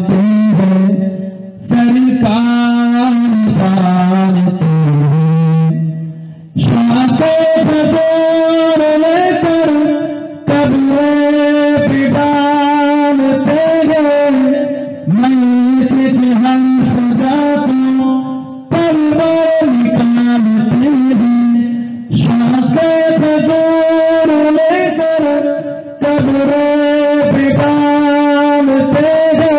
जानते हैं सरकार जानते हैं शाखे जोड़ लेकर कब्र पे डालते हैं मैयत की हम सजा को परवर निकालते हैं शाखे जोड़ लेकर कब्र पे डालते हैं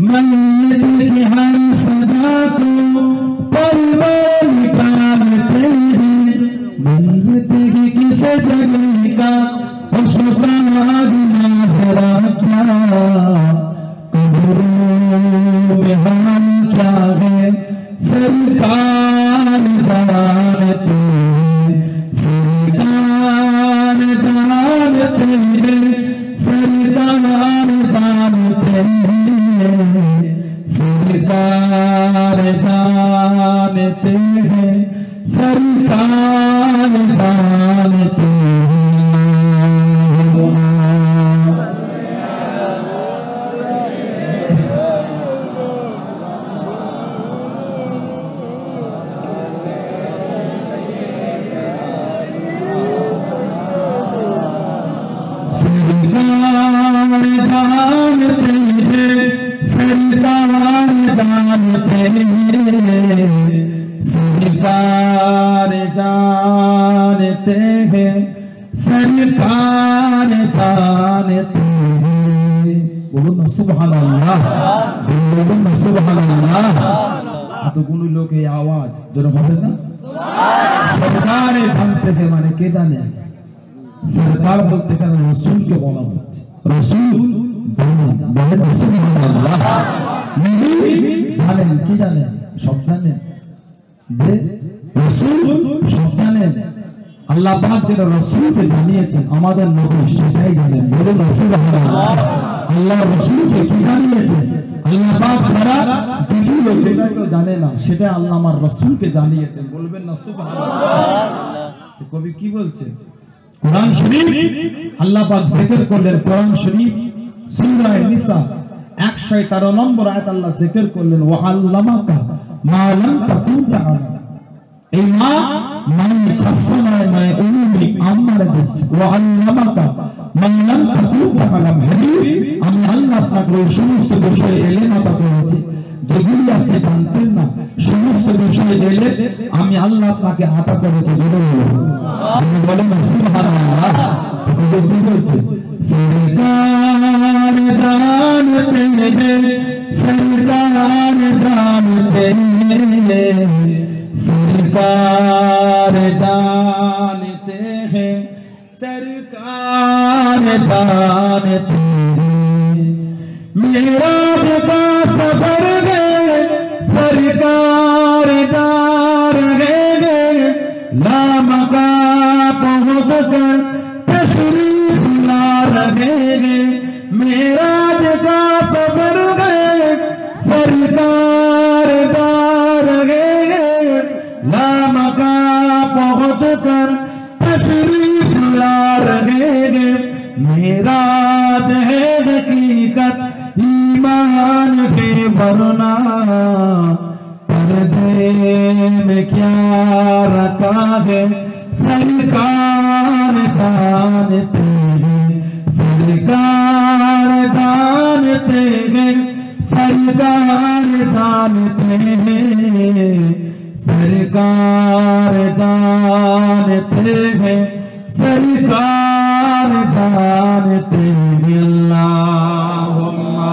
मैयत की हम सजा को परवर निकालते हैं मैयत की किसे जगह का उसका जरा क्या कब्रों में हम क्या है सरकार जानते हैं सरकार जानते हैं सरकार जानते हैं सरकार जानते हैं सरकार जानते हैं सरकार जानते हैं सरकार जानते हैं बोलो ना सुभान अल्लाह बोलो ना सुभान अल्लाह এতগুলো লোক এই আওয়াজ যেন হবে না সরকার জানতে हैं মানে কে জানে সরকার বলতে কেন রাসূলকে বলা হচ্ছে রাসূল জানেন বলেন সুবহানাল্লাহ নবী জানেন কি জানেন সব জানেন যে রাসূল সব জানেন আল্লাহ পাক যেটা রাসূলকে জানিয়েছেন আমাদের নবী সেটাই জানেন বলেন সুবহানাল্লাহ আল্লাহ রাসূলকে কি জানিয়েছেন আল্লাহ পাক ছাড়া কিছু লোক যেটা কেউ জানে না সেটা আল্লাহ আমার রাসূলকে জানিয়েছেন বলবেন না সুবহানাল্লাহ কবি কি বলছে কোরআন শরীফ আল্লাহ পাক জিকির করলেন কোরআন শরীফ সূরা নিসা 113 নম্বর আয়াত আল্লাহ জিকির করলেন ওয়া আল্লামাকা মা লাম তাকুন তাআলাম এই মা মানে খাসনায় মানে উম্মি আম্মারে বলছে ওয়া আল্লামাকা মা লাম তাকুন তাআলাম হাবিব আমি আল্লাহ আপনাকে ওই সমস্ত বিষয়ে ইলম আতা করেছি যেগুলো আপনি জানতেন না সমস্ত বিষয়ে এলে আমি আল্লাহ আপনাকে আতা করেছি বলেন সুবহানাল্লাহ কি বলছে सरकार जानते हैं सरकार जानते हैं सरकार जानते हैं सरकार जानते हैं मेरा का सफर गए सरकार जा रहे गए लामका पहुँच कर तशरीफ ला रहे गए मेरा का सफर गए सरकार जा रहे गए लामका पहुँच कर तशरीफ ला रहे गए मेरा है हकीकत ईमान के वरना पर्दे में क्या रखा है सरकार जानते हैं सरकार जानते हैं सरकार जानते हैं सरकार जानते हैं सरकार जानते हैं अल्लाहुम्मा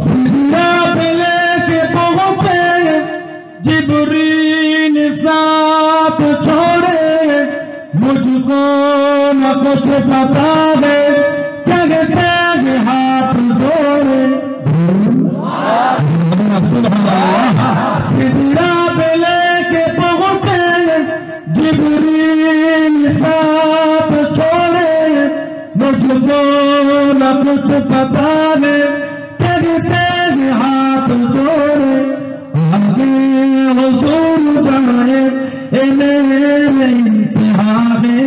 सिद्रा पे लेके पहुंचे जिब्रील साथ छोड़े मुझको न कुछ पता है कहते हैं हाथ जोड़े सिद्रा पे लेके पहुंचे जिब्रील साथ छोड़े मुझको न कुछ पता है कहते हैं हाथ हाथ जोड़े आगे हुजूर जाए मेरे इंतहा है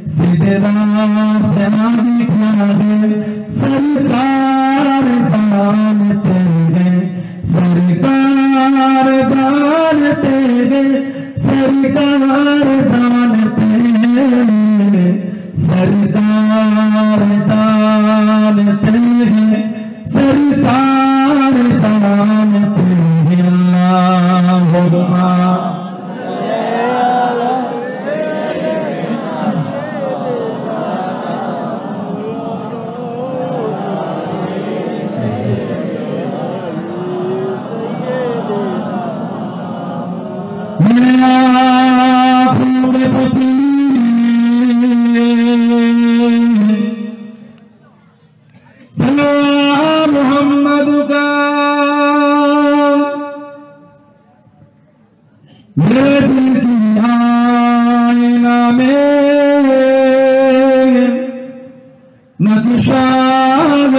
सीधे राह से निकले सरकार जानते हैं सरकार जानते हैं सरकार जानते हैं सरकार जानते हैं सरकार जानते हैं अल्लाहुम्मा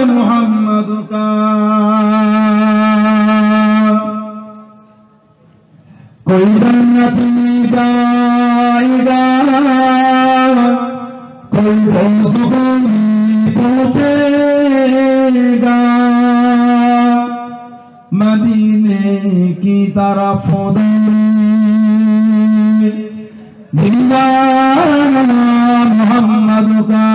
मोहम्मद का कोई जन्नत में जाएगा कोई सुकून पहुंचेगा मदीने की तरफ मोहम्मद का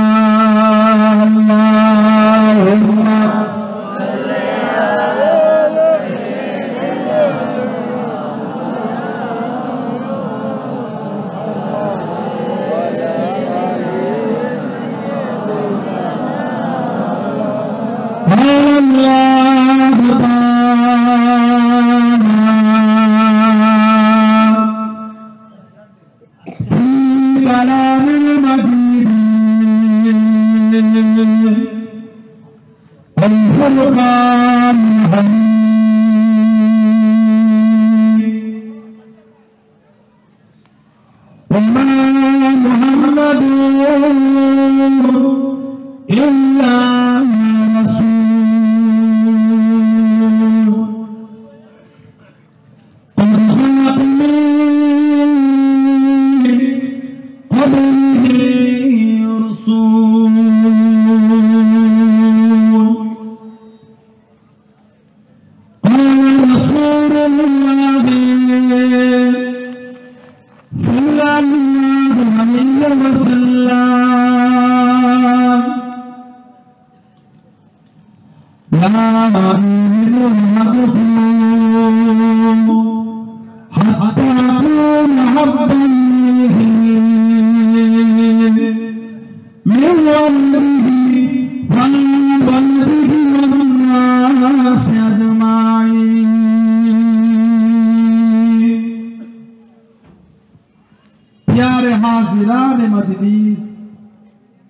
प्यारे हाजिरान मजलिस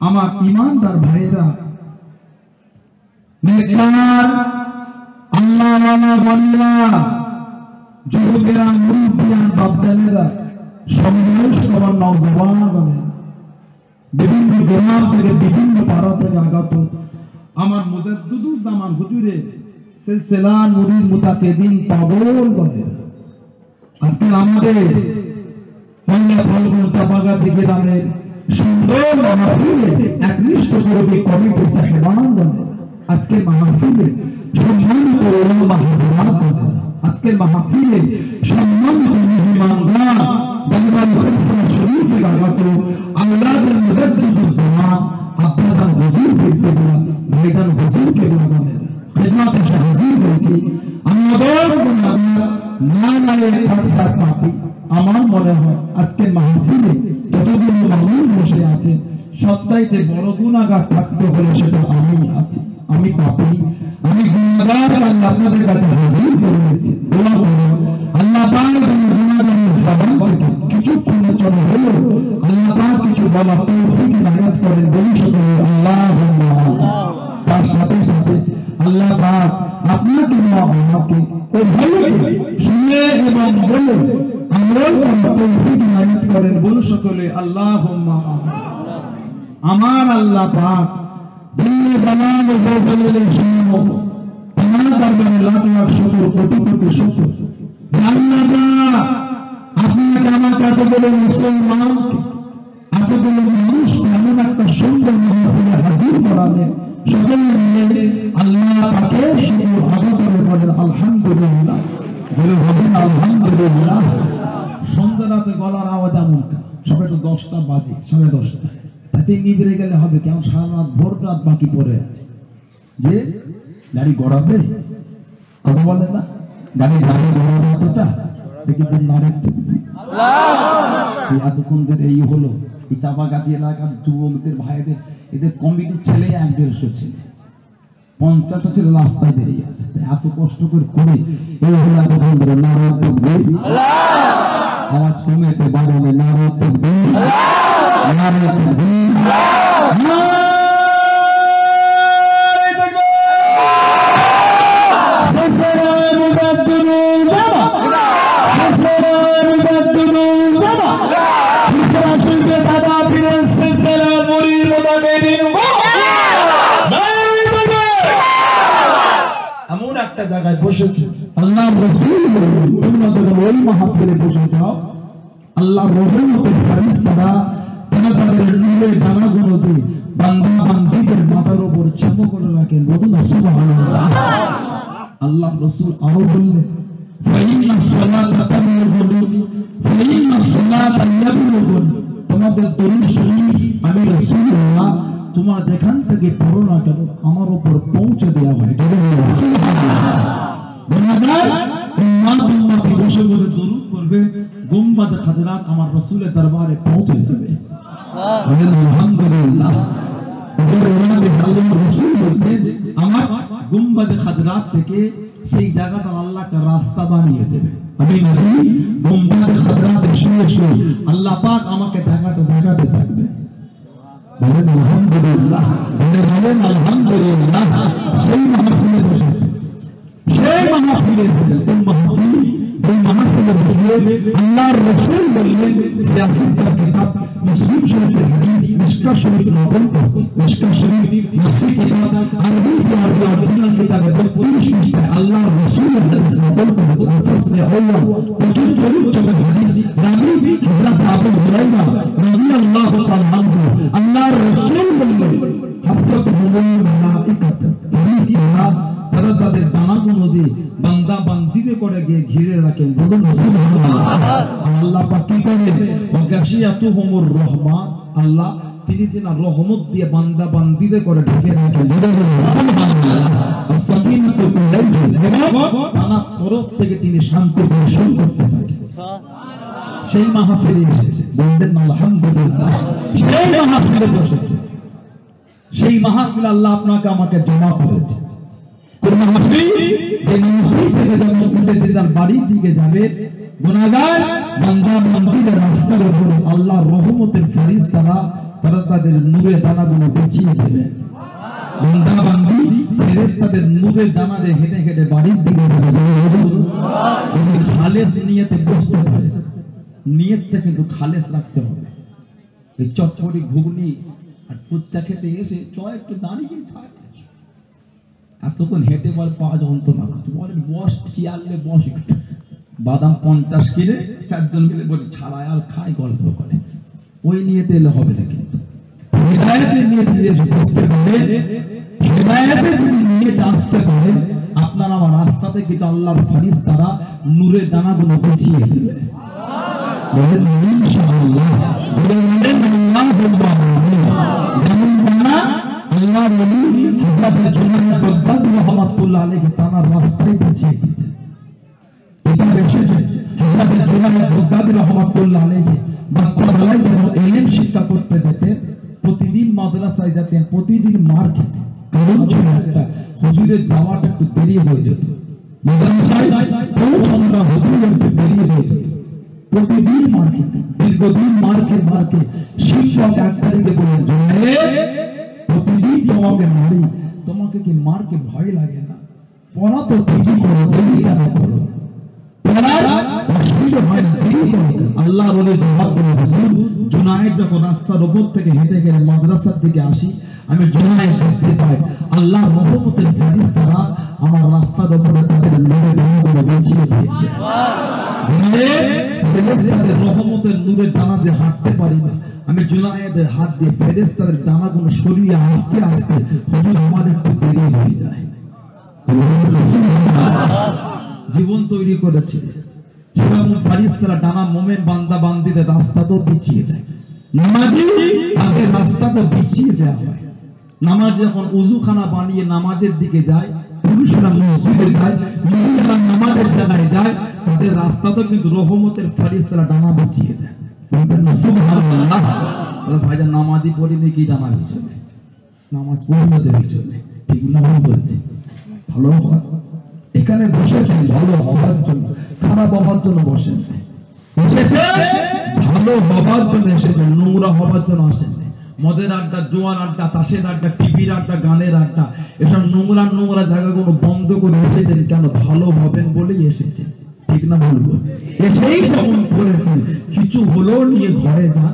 আমার ईमानदार भाईरा नेककार আল্লাহ ওয়ালা বন্দেরা যুবকেরা মুরব্বিয়ান বাপদাদেরা সমবয়স্ক নওজওয়ানগণ বিভিন্ন গ্রাম থেকে বিভিন্ন পাড়া থেকে আগত আমার মুজাদ্দিদুজ্জামান হুজুরে সিলসিলা মুরিদ মুতাকিদিন পাগল বলে আজকে আমাদের মহিলা ফাল্গুন চাপাগাছি গ্রামের সুন্দর মাহফিলে একনিষ্ঠ কর্মী কমিটির সাহেবান বলে আজকে মাহফিলে সম্মানিত উলামা হাজরাত বলে আজকে মাহফিলে সম্মানিত মেহমানগণ দরবার খলিফা শরীফে আগত আওলাদুল মুজাদ্দিদুজ্জামান আপনাদের হুজুর বিদ্যমান ভাইজান হুজুরকে বলেন খিদমতে হাজির হয়েছি আমাদের নানায়ে খরচা পাপি আমার মনে হয় আজকে মাহফিলে যতদিন মানুষ বসে আছে সবচাইতে বড় গুনাহগার থাকতে হলে সেটা আমি আছি আমি পাপী আমি গুনাহগার আল্লাহ আপনাদের কাছে হাজির করে দিচ্ছি দোয়া করুন আল্লাহ পাক গুনাহগারের জবান থেকে কিছু ক্ষমা হলো আল্লাহ পাক কিছু বলার তৌফিক নায়াত করেন বলি সকলে আল্লাহুম্মা তার সাথে সাথে আল্লাহ পাক আপনাকে আমাকে ওই ভালোকে শুনে এবং বলে আমরাও তৌফিক নায়াত করেন বলি সকলে আল্লাহুম্মা আমার আল্লাহ পাক দিন জামান ও বদলের শান তামাম করবেন লাখ লাখ শুকর, কোটি কোটি শুকর। আল্লাহ আপনাকে আমাকে এতগুলো মুসলমান, এতগুলো মানুষ এমন একটা সুন্দর মাহফিলে হাজির করালেন, সকলে মিলে আল্লাহ পাকে শুকর আদা করে বলেন আলহামদুলিল্লাহ, বলে বলেন আলহামদুলিল্লাহ। সন্ধ্যা রাতে গলার আওয়াজ এমন, সবাই তো 10টা বাজে, 10:30, তাতে নিভে গেলে হবে কেমন? সারা রাত ভোর রাত বাকি পড়ে আছে, যে গাড়ি গড়াবে, কথা বলে না, গাড়ি যাবে গড়াটা কিন্তু এতক্ষণ ধরে এই হলো, এই চাপাগাছি এলাকার যুবকদের ভাইদের, এদের কমিটির ছেলে 1-150 ছেলে, 50টা ছেলে রাস্তায় বেরিয়ে আছে, এত কষ্ট করে করে এই হলো এতক্ষণ ধরে। নারায়ে তাকবীর, আওয়াজ কমেছে, বাড়াবে নারায়ে তাকবীর, নারায়ে তাকবীর, এমন একটা জায়গায় বসেছে আল্লাহ রাসূল তোমাদের ওই মাহফিলে বসে যাও, আল্লাহ রহমতের ফেরেশতারা তাদের নূরের দানাগুলো দিয়ে বান্দা বান্দীদের মাথার উপর চাপা করে রাখেন, বলুন সুবহানাল্লাহ। আল্লাহ রাসূল আরো বললেন ফাইন্না সালাতা তাবলুগুনি, ফাইন্না সালাতা ইয়াবলুগুনি, তোমাদের দরুদ শরীফ আমি রাসূলুল্লাহ তোমার যেখান থেকে পড়ো না কেন আমার উপর পৌঁছে দেওয়া হয়। উম্মতি বসে বসে দরুদ করবে, গুম্বাদ খাদরাত আমার রাসূলের দরবারে পৌঁছে যাবে। আলহামদুলিল্লাহ। আমার গুম্বাদ খাদরাত থেকে সেই জায়গাটা আল্লাহকে রাস্তা বানিয়ে দেবে। আমি গুম্বাদ খাদরাত শুয়ে শুয়ে আল্লাহ পাক আমাকে দেখাতে থাকবে। বলেন আলহামদুলিল্লাহ, বলেন আলহামদুলিল্লাহ। সেই মাহফিলে বসেছে, সেই মাহফিলে আল্লাহর রাসূল বললেন সিয়াসতের কিতাব মুসলিম শরীফের হাদিস মিশকা শরীফ নকল করছে, মিশকা শরীফ নাসি কিতাব আরবি অরিজিনাল কিতাবে 32 পৃষ্ঠায় আল্লাহর রাসূলের হাদিস নকল করেছে। ফাসলে আউয়াল প্রথম পরিচ্ছেদের হাদিস রাবি হযরত আবু হুরায়রা রাদিয়াল্লাহু তাআলা আনহু আল্লাহর রাসূল বললেন হাফাতুহুল মালাইকাত, ফেরেশতারা তারা তাদের দানাগুলো দিয়ে বান্দা বান্দিদের করে গিয়ে ঘিরে রাখেন, বলুন সুবহানাল্লাহ। আল্লাহ পাক কি করেন? ওয়াগাশিয়াতুহুমুর রাহমাত, আল্লাহ তিনি রহমত দিয়ে বান্দা বান্দিদের করে ঢেকে রাখেন, সুবহানাল্লাহ। আস-সাকিনাতু বিল-লাইল, তার তরফ থেকে তিনি শান্তি বর্ষণ করতে থাকেন। সেই মাহফিলে এসেছে, বললেন আলহামদুলিল্লাহ। সেই মাহফিলে বসেছে, সেই মাহফিল আল্লাহ আপনাকে আমাকে জমা করেছে। বাড়ির দিকে যাবে গুনাহগার বান্দা বান্দীদের রাস্তার উপর আল্লাহর রহমতের ফেরেশতারা তারা তাদের নূরের দানাগুলো বিছিয়ে দেবে। বান্দা বান্দী ফেরেশতাদের নূরের দানাতে হেঁটে হেঁটে বাড়ির দিকে যাবে। খালেস নিয়তে বসতে পারে, নিয়তটা কিন্তু খালেস রাখতে হবে। এই চটপটি ঘুগনি আর কুচ্চা খেতে এসে একটু দাঁড়িয়ে ছাড়, এতক্ষণ হেঁটে বলে পা যন্ত্রণা করছে, বলে বস চেয়ারলে বস একটু। বাদাম 50 কিনে 4 জন মিলে বলে ছাড়ায় আর খাই, গল্প করে, ওই নিয়েতে এলে হবে না। কিন্তু হিদায়াতের নিয়তে এসে বসতে পারে, হিদায়াতের নিয়তে আসতে পারে, আপনার আমার রাস্তাতে কিন্তু আল্লাহর ফেরেশতারা নূরের দানাগুলো বিছিয়ে দেবে। বলেন ইনশাআল্লাহ, বলেন আল্লাহুম্মা আমিন। যেমন বানা আল্লাহ নবী হযরত জুনায়েদ বাগদাদী রাহমাতুল্লাহ আলাইহি তার রাস্তায় বিছিয়ে দিতেন। এটা এসেছে হযরত জুনায়েদ বাগদাদী রাহমাতুল্লাহ আলাইহি বাচ্চাবেলায় যখন ইলম শিক্ষা করতে যেতেন, প্রতিদিন মাদ্রাসায় যেতেন, প্রতিদিন মার খেতেন। কারণ ছিল একটা, হুজুরের যাওয়াটা একটু দেরি হয়ে যেত, মাদ্রাসায় পৌঁছানোটা হুজুরের একটু দেরি হয়ে যেত, প্রতিদিন মার খেতেন। দীর্ঘদিন মার খেয়ে শিক্ষক এক তারিখে বলেন, জুনায়েদ প্রতিদিন তোমাকে মারি, তোমাকে কি মারকে ভয় লাগে না? পড়া তো ঠিকই করো, দেরি কেন করো? আল্লাহ বলে জবাব দিলেন, হুজুর জুনায়েদ যখন রাস্তার উপর থেকে হেঁটে গেলে মাদ্রাসার দিকে আসি, আমি জোনায় দেখতে পাই আল্লাহর রহমতের ফেরেশতারা আমার রাস্তার উপরে তাদের নূরে ডানাগুলো বিছিয়ে দিয়েছে। ফেরেশতাদের রহমতের নূরের ডানা দিয়ে হাঁটতে পারি না, আমি জুনায়েদের হাত দিয়ে ফেরেশতাদের ডানাগুলো সরিয়ে আস্তে আস্তে হুজুর আমার একটু দেরি হয়ে যায়। জীবন তৈরি করেছে সেরকম ফেরেশতারা ডানা মোমেন বান্দা বান্দিদের রাস্তা তো বিছিয়ে দেয়, নামাজি তাদের রাস্তা তো বিছিয়ে দেওয়া হয়। নামাজ যখন ওযুখানা বানিয়ে নামাজের দিকে যায়, পুরুষরা মসজিদে যায়, মহিলারা নামাজের জায়গায় যায়, তাদের রাস্তা তো কিন্তু রহমতের ফেরেশতারা ডানা বিছিয়ে দেয়। সুবহানাল্লাহ। ভাইজান নামাজি পড়িনি কি ডানা বিছিয়ে দেয়? নামাজ পড়িতে জন্য ঠিক না ভুল বলছি? ভালো এখানে বসেছেন ভালো হওয়ার জন্য, খারাপ হওয়ার জন্য বসেন এসেছে, ভালো হওয়ার জন্য এসেছেন, নোংরা হওয়ার জন্য আসেন। মদের আড্ডা, জোয়ার আড্ডা, চাষের আড্ডা, টিভির আড্ডা, গানের আড্ডা, এসব নোংরা নোংরা জায়গাগুলো বন্ধ করে এসেছেন কেন? ভালো হবেন বলেই এসেছেন, ঠিক না বলবো? এসেই যেমন করেছেন, কিছু হলেও নিয়ে ঘরে যান,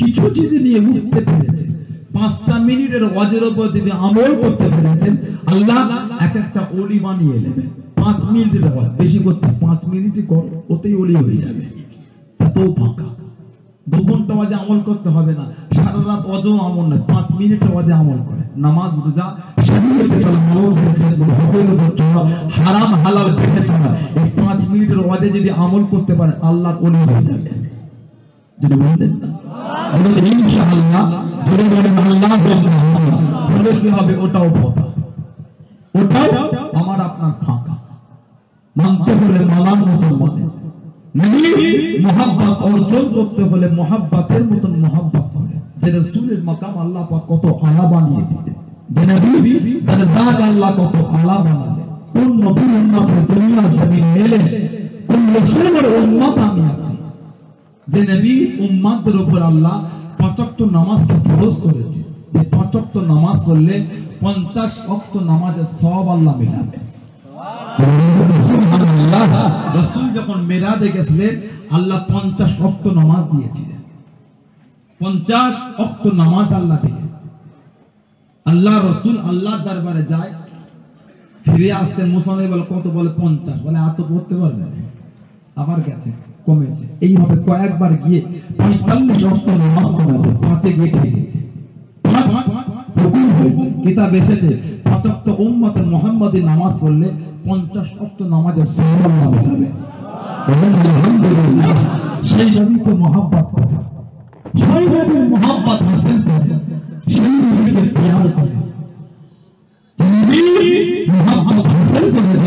কিছু যদি নিয়ে উঠতে পেরেছেন, 5টা মিনিটের ওয়াজের উপর যদি আমল করতে পেরেছেন, আল্লাহ এক একটা ওলি বানিয়ে নেবেন। 5 মিনিটের ওয়াজ বেশি করতে, 5 মিনিটই কর, ওতেই ওলি হয়ে যাবে। এত ফাঁকা 2 ঘন্টা ওয়াজে আমল করতে হবে না, সারা রাত ওয়াজও আমল না, 5 মিনিটের ওয়াজে আমল করে। নামাজ রোজা শরীয়তে চলা, মাওলার দেখে হকের উপর চলা, হারাম হালাল দেখে চলা, এই 5 মিনিটের ওয়াজে যদি আমল করতে পারে আল্লাহ ওলি হয়ে যাবে। যদি বলেন না বলেন ইনশাআল্লাহ, যদি বলেন আল্লাহ বলে কি হবে? ওটাও ফাঁকা, ওটাও আমার আপনার ফাঁকা। মানতে হলে মানার মতো মানে, নবী মুহাব্বত অর্জন করতে হলে মুহাব্বতের মতন মুহাব্বত করে। যে রাসূলের মাকাম আল্লাহ পাক কত আলা বানিয়ে দিলেন, যে নবী দরজাত আল্লাহ কত আলা বানালেন। কোন নবীর উম্মত দুনিয়া জমিন এলে, কোন রাসূলের উম্মত আমি আপনি, যে নবী উম্মতের উপর আল্লাহ 5 ওয়াক্ত নামাজকে ফরজ করেছে। যে 5 ওয়াক্ত নামাজ পড়লে 50 ওয়াক্ত নামাজের সওয়াব আল্লাহ মিলাবে। সুবহানাল্লাহ। রাসূল যখন মেরাজে গেছিলেন আল্লাহ 50 ওয়াক্ত নামাজ দিয়েছিলেন, 50 ওয়াক্ত নামাজ আল্লাহ দিয়েছেন। আল্লাহ রাসূল আল্লাহর দরবারে যায়, ফিরে আসছেন, মুসলমান বলে কত? বলে 50। বলে এত পড়তে পারবে না, আবার গেছে কমেছে, এইভাবে কয়েকবার গিয়ে 45 ওয়াক্ত নামাজ পড়াতে 5-এ গিয়ে ঠিক গেছে। কিতাব এসেছে 5 ওয়াক্ত উম্মতে মুহাম্মাদি নামাজ পড়লে 50 ওয়াক্ত নামাজের সওয়াব আল্লাহ দেবে। আলহামদুলিল্লাহ। সেই নবী তো মুহাব্বত করে, সেই নবীর মুহাব্বত হাসিল করে, সেই নবীকে প্যার করে, নবী মুহাব্বত হাসিল করে।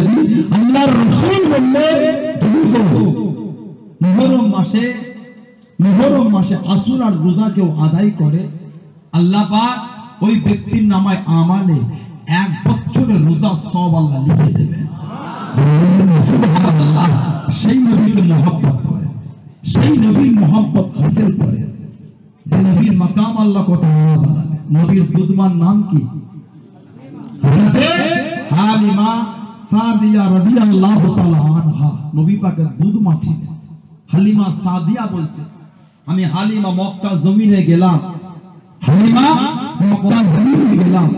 আল্লাহর রাসূল বললে মুহররম মাসে আসর আর রোজা কেউ আদায় করে, আল্লাহ পাক ওই ব্যক্তির নামায় আমালে 1 বছরের রোজা সওয়াব আল্লাহ লিখে দেবেন। সুবহানাল্লাহ। সেই নবীকে মুহাব্বত করে, সেই নবীর মুহাব্বত হাসিল করে, যে নবীর মাকাম আল্লাহ কত আলা বানালেন। নবীর দুধমার নাম কি? হযরতে হালিমা সাদিয়া রাদিয়াল্লাহু তাআলা আনহা। নবী পাকের দুধমা ছিল। হালিমা সাদিয়া বলছে, আমি হালিমা মক্কা জমিনে গেলাম, হালিমা মক্কা জমিনে গেলাম,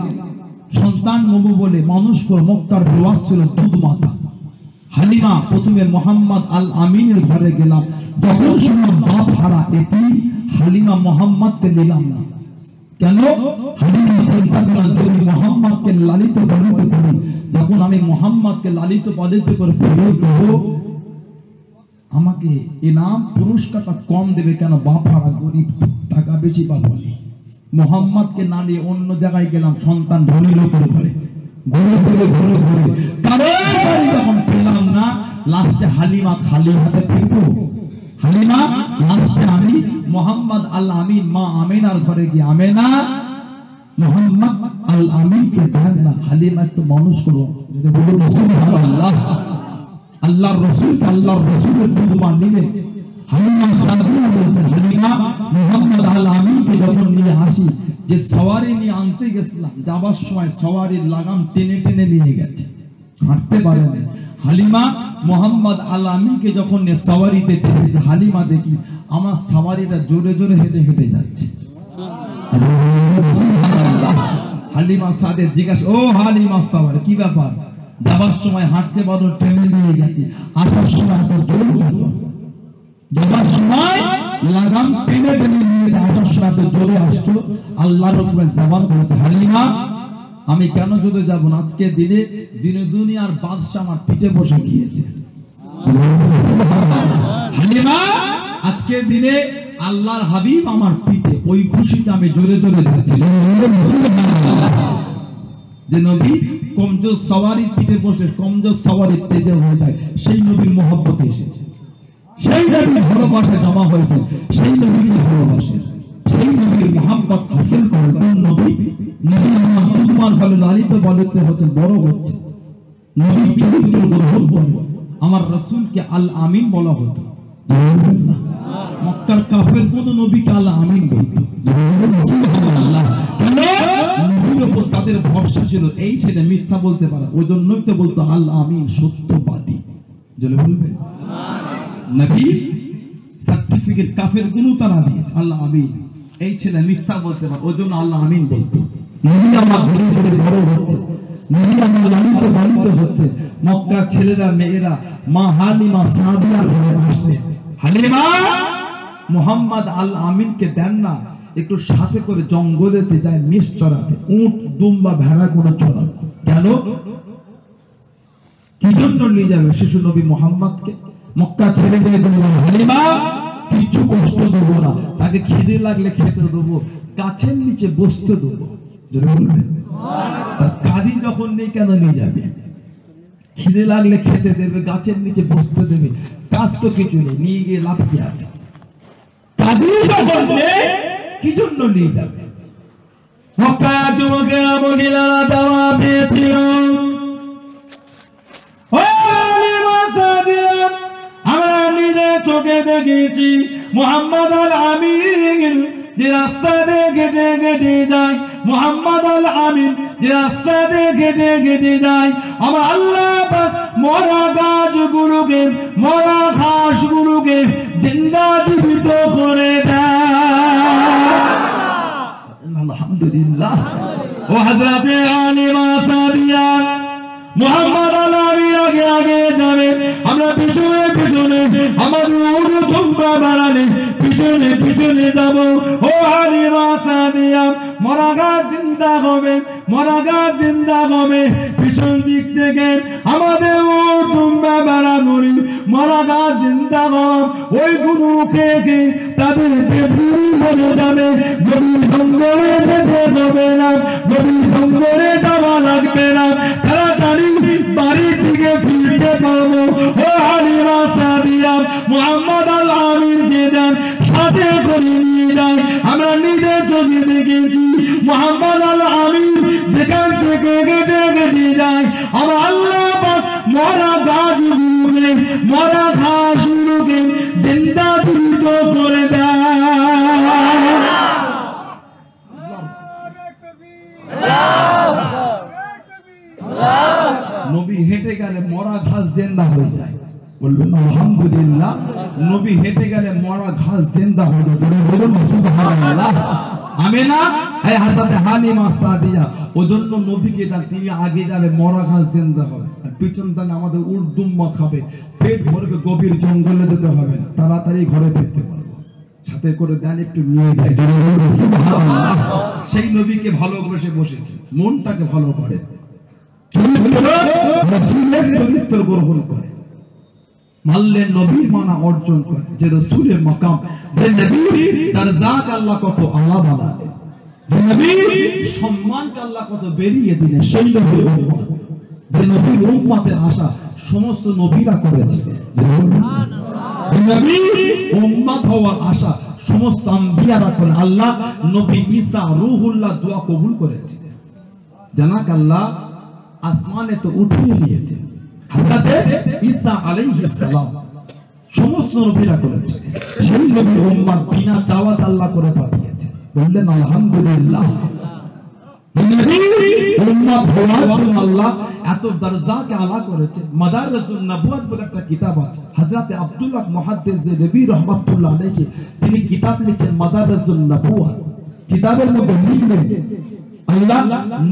সন্তান নবু বলে মানুষ করে মক্কার প্রবাস ছিল দুধ মাতা। হালিমা প্রথমে মোহাম্মদ আল আমিনের ঘরে গেলাম, যখন শুনলাম বাপ হারা এতিম, হালিমা মোহাম্মদকে নিলাম না। কেন? হালিমা চিন্তা করলেন যদি মোহাম্মদকে লালিত পালিত করি, যখন আমি মোহাম্মদকে লালিত পালিত করে ফেরত দেবো, আমাকে ইনাম পুরস্কারটা কম দেবে। কেন? বাপ হারা গরিব, টাকা বেশি পাবো। মোহাম্মদকে না নিয়ে অন্য জায়গায় গেলাম, সন্তান ধনী লোকের ঘরে, ঘুরে ঘুরে ঘুরে ঘুরে যখন পেলাম না, লাস্টে হালিমা খালি হাতে ফিরবো। হালিমা লাস্টে আমি মোহাম্মদ আল আমিন মা আমিনার ঘরে গিয়ে আমেনা মোহাম্মদ আল আমিনকে দেন না, হালিমা একটু মানুষ করো। যদি বলুন সুবহানাল্লাহ। আল্লাহর রাসূল আল্লাহর রাসূলের দুধমা নিলে হালিমা সাদিয়া বলছেন, হালিমা মোহাম্মদ আল আমিনকে যখন নিয়ে আসি, যে সওয়ারি নিয়ে আনতে গেছিলাম, যাবার সময় সওয়ারির লাগাম টেনে টেনে নিয়ে গেছে, হাঁটতে পারে না। হালিমা মোহাম্মদ আল আমিনকে যখন নিয়ে সওয়ারিতে চেপেছে, হালিমা দেখি আমার সওয়ারিটা জোরে জোরে হেঁটে হেঁটে যাচ্ছে। হালিমা সাদের জিজ্ঞাসা, ও হালিমা সাওয়ার কি ব্যাপার, যাবার সময় হাঁটতে পারো, ট্রেনে নিয়ে গেছি, আসার সময় তো জোর করলো, যাবার সময় লাগাম টেনে টেনে নিয়ে আসার সময় তো জোরে আসতো, আল্লাহর উপরে জবান করেছে, হালিমা আমি কেন জোরে যাব না, আজকে দিনে দিনে দুনিয়ার বাদশা আমার পিঠে বসে গিয়েছে। হালিমা আজকে দিনে আল্লাহর হাবিব আমার পিঠে, ওই খুশিতে আমি জোরে জোরে যাচ্ছি। যে নবী কমজোর সওয়ারির পিঠে বসে কমজোর সওয়ারির তেজে হয়ে যায়, সেই নবীর মহব্বতে এসেছে, সেই নবীর ভালোবাসা জমা হয়েছে, সেই নবীর ভালোবাসে, সেই নবীর মহব্বত হাসিল করে কোন নবী, নবী আমার তোমার ভালো লালিত বলিত হচ্ছে, বড় হচ্ছে, নবীর চরিত্র গ্রহণ করে আমার রাসূলকে আল আমিন বলা হতো। মক্কার কাফের কোন নবীকে আল আমিন বলতো, সুবহানাল্লাহ, নবীর উপর তাদের ভরসা ছিল, এই ছেলে মিথ্যা বলতে পারে, ওই জন্যই তো বলতো আল আমিন, সত্যবাদী। জলে বলবেন নবী সার্টিফিকেট কাফের কোন তারা দিয়েছে, আল্লাহ আমিন, এই ছেলে মিথ্যা বলতে পারে, ওই জন্য আল্লাহ আমিন বলতো। নবী আমার ধরে ধরে বড় হচ্ছে, নবী আমার লালিত পালিত হচ্ছে, মক্কার ছেলেরা মেয়েরা মা হালিমা সাদিয়ার ঘরে আসে, হালিমা মুহাম্মদ আল আমিনকে দেন না, একটু সাথে করে জঙ্গলেতে যায় মেষ চড়াতে, উট দুম্বা ভেড়া করে চড়াতে। কেন, কি জন্য নিয়ে যাবে শিশু নবী মুহাম্মদকে? মক্কা ছেড়ে দিয়ে বললেন, হালিমা কিছু কষ্ট দেবো না, তাকে খিদে লাগলে খেতে দেবো, গাছের নিচে বসতে দেবো। যদি বলবেন কাজী যখন নেই কেন নিয়ে যাবে, খিদে লাগলে খেতে দেবে, গাছের নিচে বসতে দেবে, কাজ তো কিছু নেই, নিয়ে গিয়ে লাভ কি আছে? কাজী যখন নেই কি জন্য নিয়ে যাবে? মক্কা যুবকেরা মহিলারা যাওয়া পেয়েছিল, আমরা নিজে চোখে দেখেছি মুহাম্মদ আল আমিন যে রাস্তা দিয়ে হেঁটে হেঁটে যায়, মুহাম্মদ আল আমিন যে রাস্তা দিয়ে হেঁটে হেঁটে যায়, আমার আল্লাহ পাক মরা গাছগুলোকে মরা ঘাসগুলোকে জিন্দা জীবিত করে দেয়। আলহামদুলিল্লাহ। ও হযরতে হালিমা সাদিয়া মুহাম্মদ আল আমিন আগে আগে যাবে, আমরা পিছনে পিছনে, আমাদের উর্ধ্বমুখা বাড়ালে পিছনে পিছনে যাব। ও হালিমা সাদিয়া মরা গাছ জিন্দা হবে, মরা গাছ জিন্দা হবে, পিছন দিক থেকে আমাদের উর্ধ্বমুখা বাড়ানো মরা গাছ জিন্দা হবে, ওই গুরু খেয়ে তাদের পেপুরি হয়ে যাবে, নবীর সঙ্গরে যেতে হবে না, নবীর সঙ্গরে যাওয়া লাগবে না, তাড়াতাড়ি বাড়ির দিকে ফিরতে পারবো। ও হালিমা সাদিয়া মুহাম্মদ আল আমিনকে দেন সাথে করে নিয়ে যায়, আমরা নিজে চোখে দেখেছি মুহাম্মদ আল আমিন যেখান থেকে হেঁটে হেঁটে যায়, আমার আল্লাহ পাক মরা গাছগুলোকে মরা ঘাসগুলোকে জিন্দা জীবিত করে দেয়। নবী হেঁটে গেলে মরা ঘাস জিন্দা হয়ে যায়, বলবেন আলহামদুলিল্লাহ। নবী হেঁটে গেলে মরা ঘাস জিন্দা হয়ে যায়, বলুন সুবহানাল্লাহ। আমিনা এই হযরত হালিমা সাদিয়া ওজন্য নবীকে দান, তিনি আগে যাবে মরা ঘাস জিন্দা হবে, আর পিছন দানে আমাদের উট দুম্বা খাবে, পেট ভরবে, গভীর জঙ্গলে যেতে হবে না, তাড়াতাড়ি ঘরে ফিরতে পারবো, সাথে করে দেন একটু নিয়ে যায়। সুবহানাল্লাহ। সেই নবীকে ভালোবেসে বসেছে, মনটাকে ভালো করে, রাসূলের চরিত্র গ্রহণ করে, মানলে নবীর মানা অর্জন করে, যে রাসূলের মাকাম, যে নবী তার জাত আল্লাহ কত আলা বানালে, যে নবী সম্মানকে আল্লাহ কত বেরিয়ে দিলেন, সেই নবীর উম্মত, যে নবীর উম্মতের আশা সমস্ত নবীরা করেছে, যে নবীর উম্মত হওয়ার আশা সমস্ত আম্বিয়ারা করে, আল্লাহ নবী ঈসা রূহুল্লাহ দোয়া কবুল করেছে, জানাক আল্লাহ আসমানে তো উঠিয়ে নিয়েছে, হযরতে ঈসা আলাইহিস সালাম সমস্ত নবীরা করেছে, সেই নবীর উম্মত বিনা চাওয়াত আল্লাহ করে পাঠিয়েছে, বললেন আলহামদুলিল্লাহ। নবীর উম্মত হওয়ার জন্য আল্লাহ এত দরজাকে আলা করেছে। মাদারিসুন নবুওয়াত বলে একটা কিতাব আছে, হযরতে আব্দুল্লাহ মুহাদ্দিস নবী রাহমাতুল্লাহ আলাইহি তিনি কিতাব লিখেছেন মাদারিসুন নবুওয়াত। কিতাবের মধ্যে লিখলেন আল্লাহ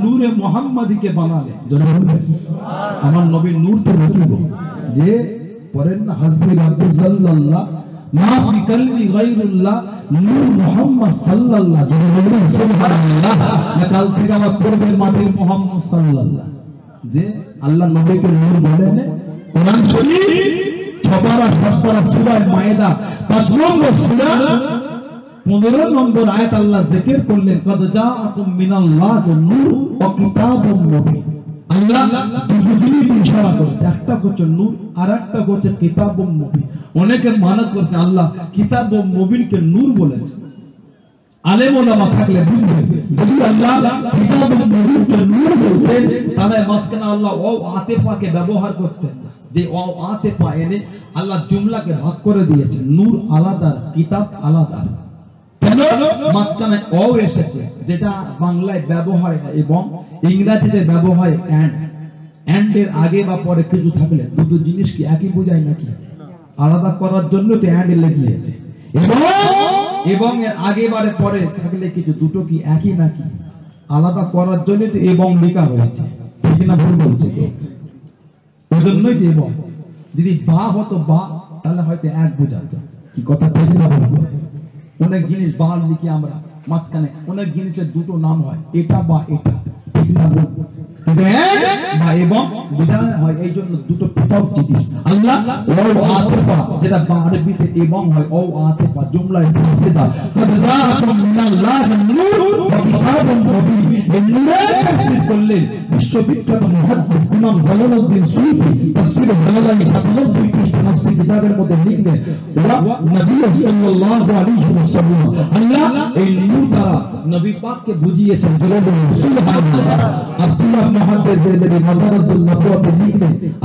নূরে মুহাম্মাদীকে বানালেন। আমার নবী নূর তো রকিব যে পড়েন না হাসবি রাব্বি জাল্লাল্লাহ মা ফি কলবি গায়রুল্লাহ নূর মুহাম্মদ সাল্লাল্লাহ সুবহানাল্লাহ। কাল থেকে আমার পূর্বের মাটির মুহাম্মদ সাল্লাল্লাহ যে আল্লাহ নবীকে নূর বলেন। কোরআন শরীফ 6 পারা 7 পারা সূরা মায়েদা 5 নম্বর সূরা 15 নম্বর আয়াত আল্লাহ জিকির করলেন কদ জাআকুম মিনাল্লাহি নূর ওয়া কিতাবুম মুবিন। আল্লাহ দুটো জিনিস ইশারা করছে, একটা হচ্ছে নূর আর একটা হচ্ছে কিতাবুম মুবিন। অনেকে মানত করতে আল্লাহ কিতাবুম মুবিনকে নূর বলেছে। আলেম ওলামা থাকলে বুঝবেন যদি আল্লাহ কিতাবুম মুবিনকে নূর বলতেন তাহলে মাঝখানে আল্লাহ ও আতিফাকে ব্যবহার করতেন না। যে ও আতিফা এনে আল্লাহ জুমলাকে ভাগ করে দিয়েছেন, নূর আলাদা কিতাব আলাদা। কেন মাঝখানে ও এসেছে যেটা বাংলায় ব্যবহার এবং ইংরেজিতে ব্যবহার এন্ড এর আগে বা পরে কিছু থাকলে দুটো জিনিস কি একই বোঝায় নাকি? আলাদা করার জন্য তো এন্ড লেগিয়েছে এবং এর আগে বারে পরে থাকলে কিছু দুটো কি একই নাকি? আলাদা করার জন্য তো এবং লেখা হয়েছে, ঠিক না ভুল বলছে তো? ওই জন্যই তো এবং যদি বা হতো বা তাহলে হয়তো এক বোঝাতো। কি কথা ঠিক না ভুল? অনেক জিনিস বাল লিখি আমরা মাঝখানে অনেক জিনিসের দুটো নাম হয়, এটা বা এটা, ঠিক না ভুল? বা এবং বোঝানো হয় এই জন্য দুটো পৃথক জিনিস। আল্লাহ ও আতিফা যেটা আরবিতে এবং হয় ও আতিফা জুমলায় ফাসিদা সাদাতুম মিনাল্লাহি নূর ওয়া কিতাবুম মুবিন। এই নূরের তাফসীর করলেন বিশ্ববিখ্যাত মুহাদ্দিস ইমাম জালালউদ্দিন সুয়ুতী তাফসীর জালালাইন 97 পৃষ্ঠা তাফসীর কিতাবের মধ্যে লিখলেন ওয়া নবী সাল্লাল্লাহু আলাইহি ওয়াসাল্লাম আল্লাহ এই নূর দ্বারা নবী পাককে বুঝিয়েছেন। সুবহানাল্লাহ। আব্দুল্লাহ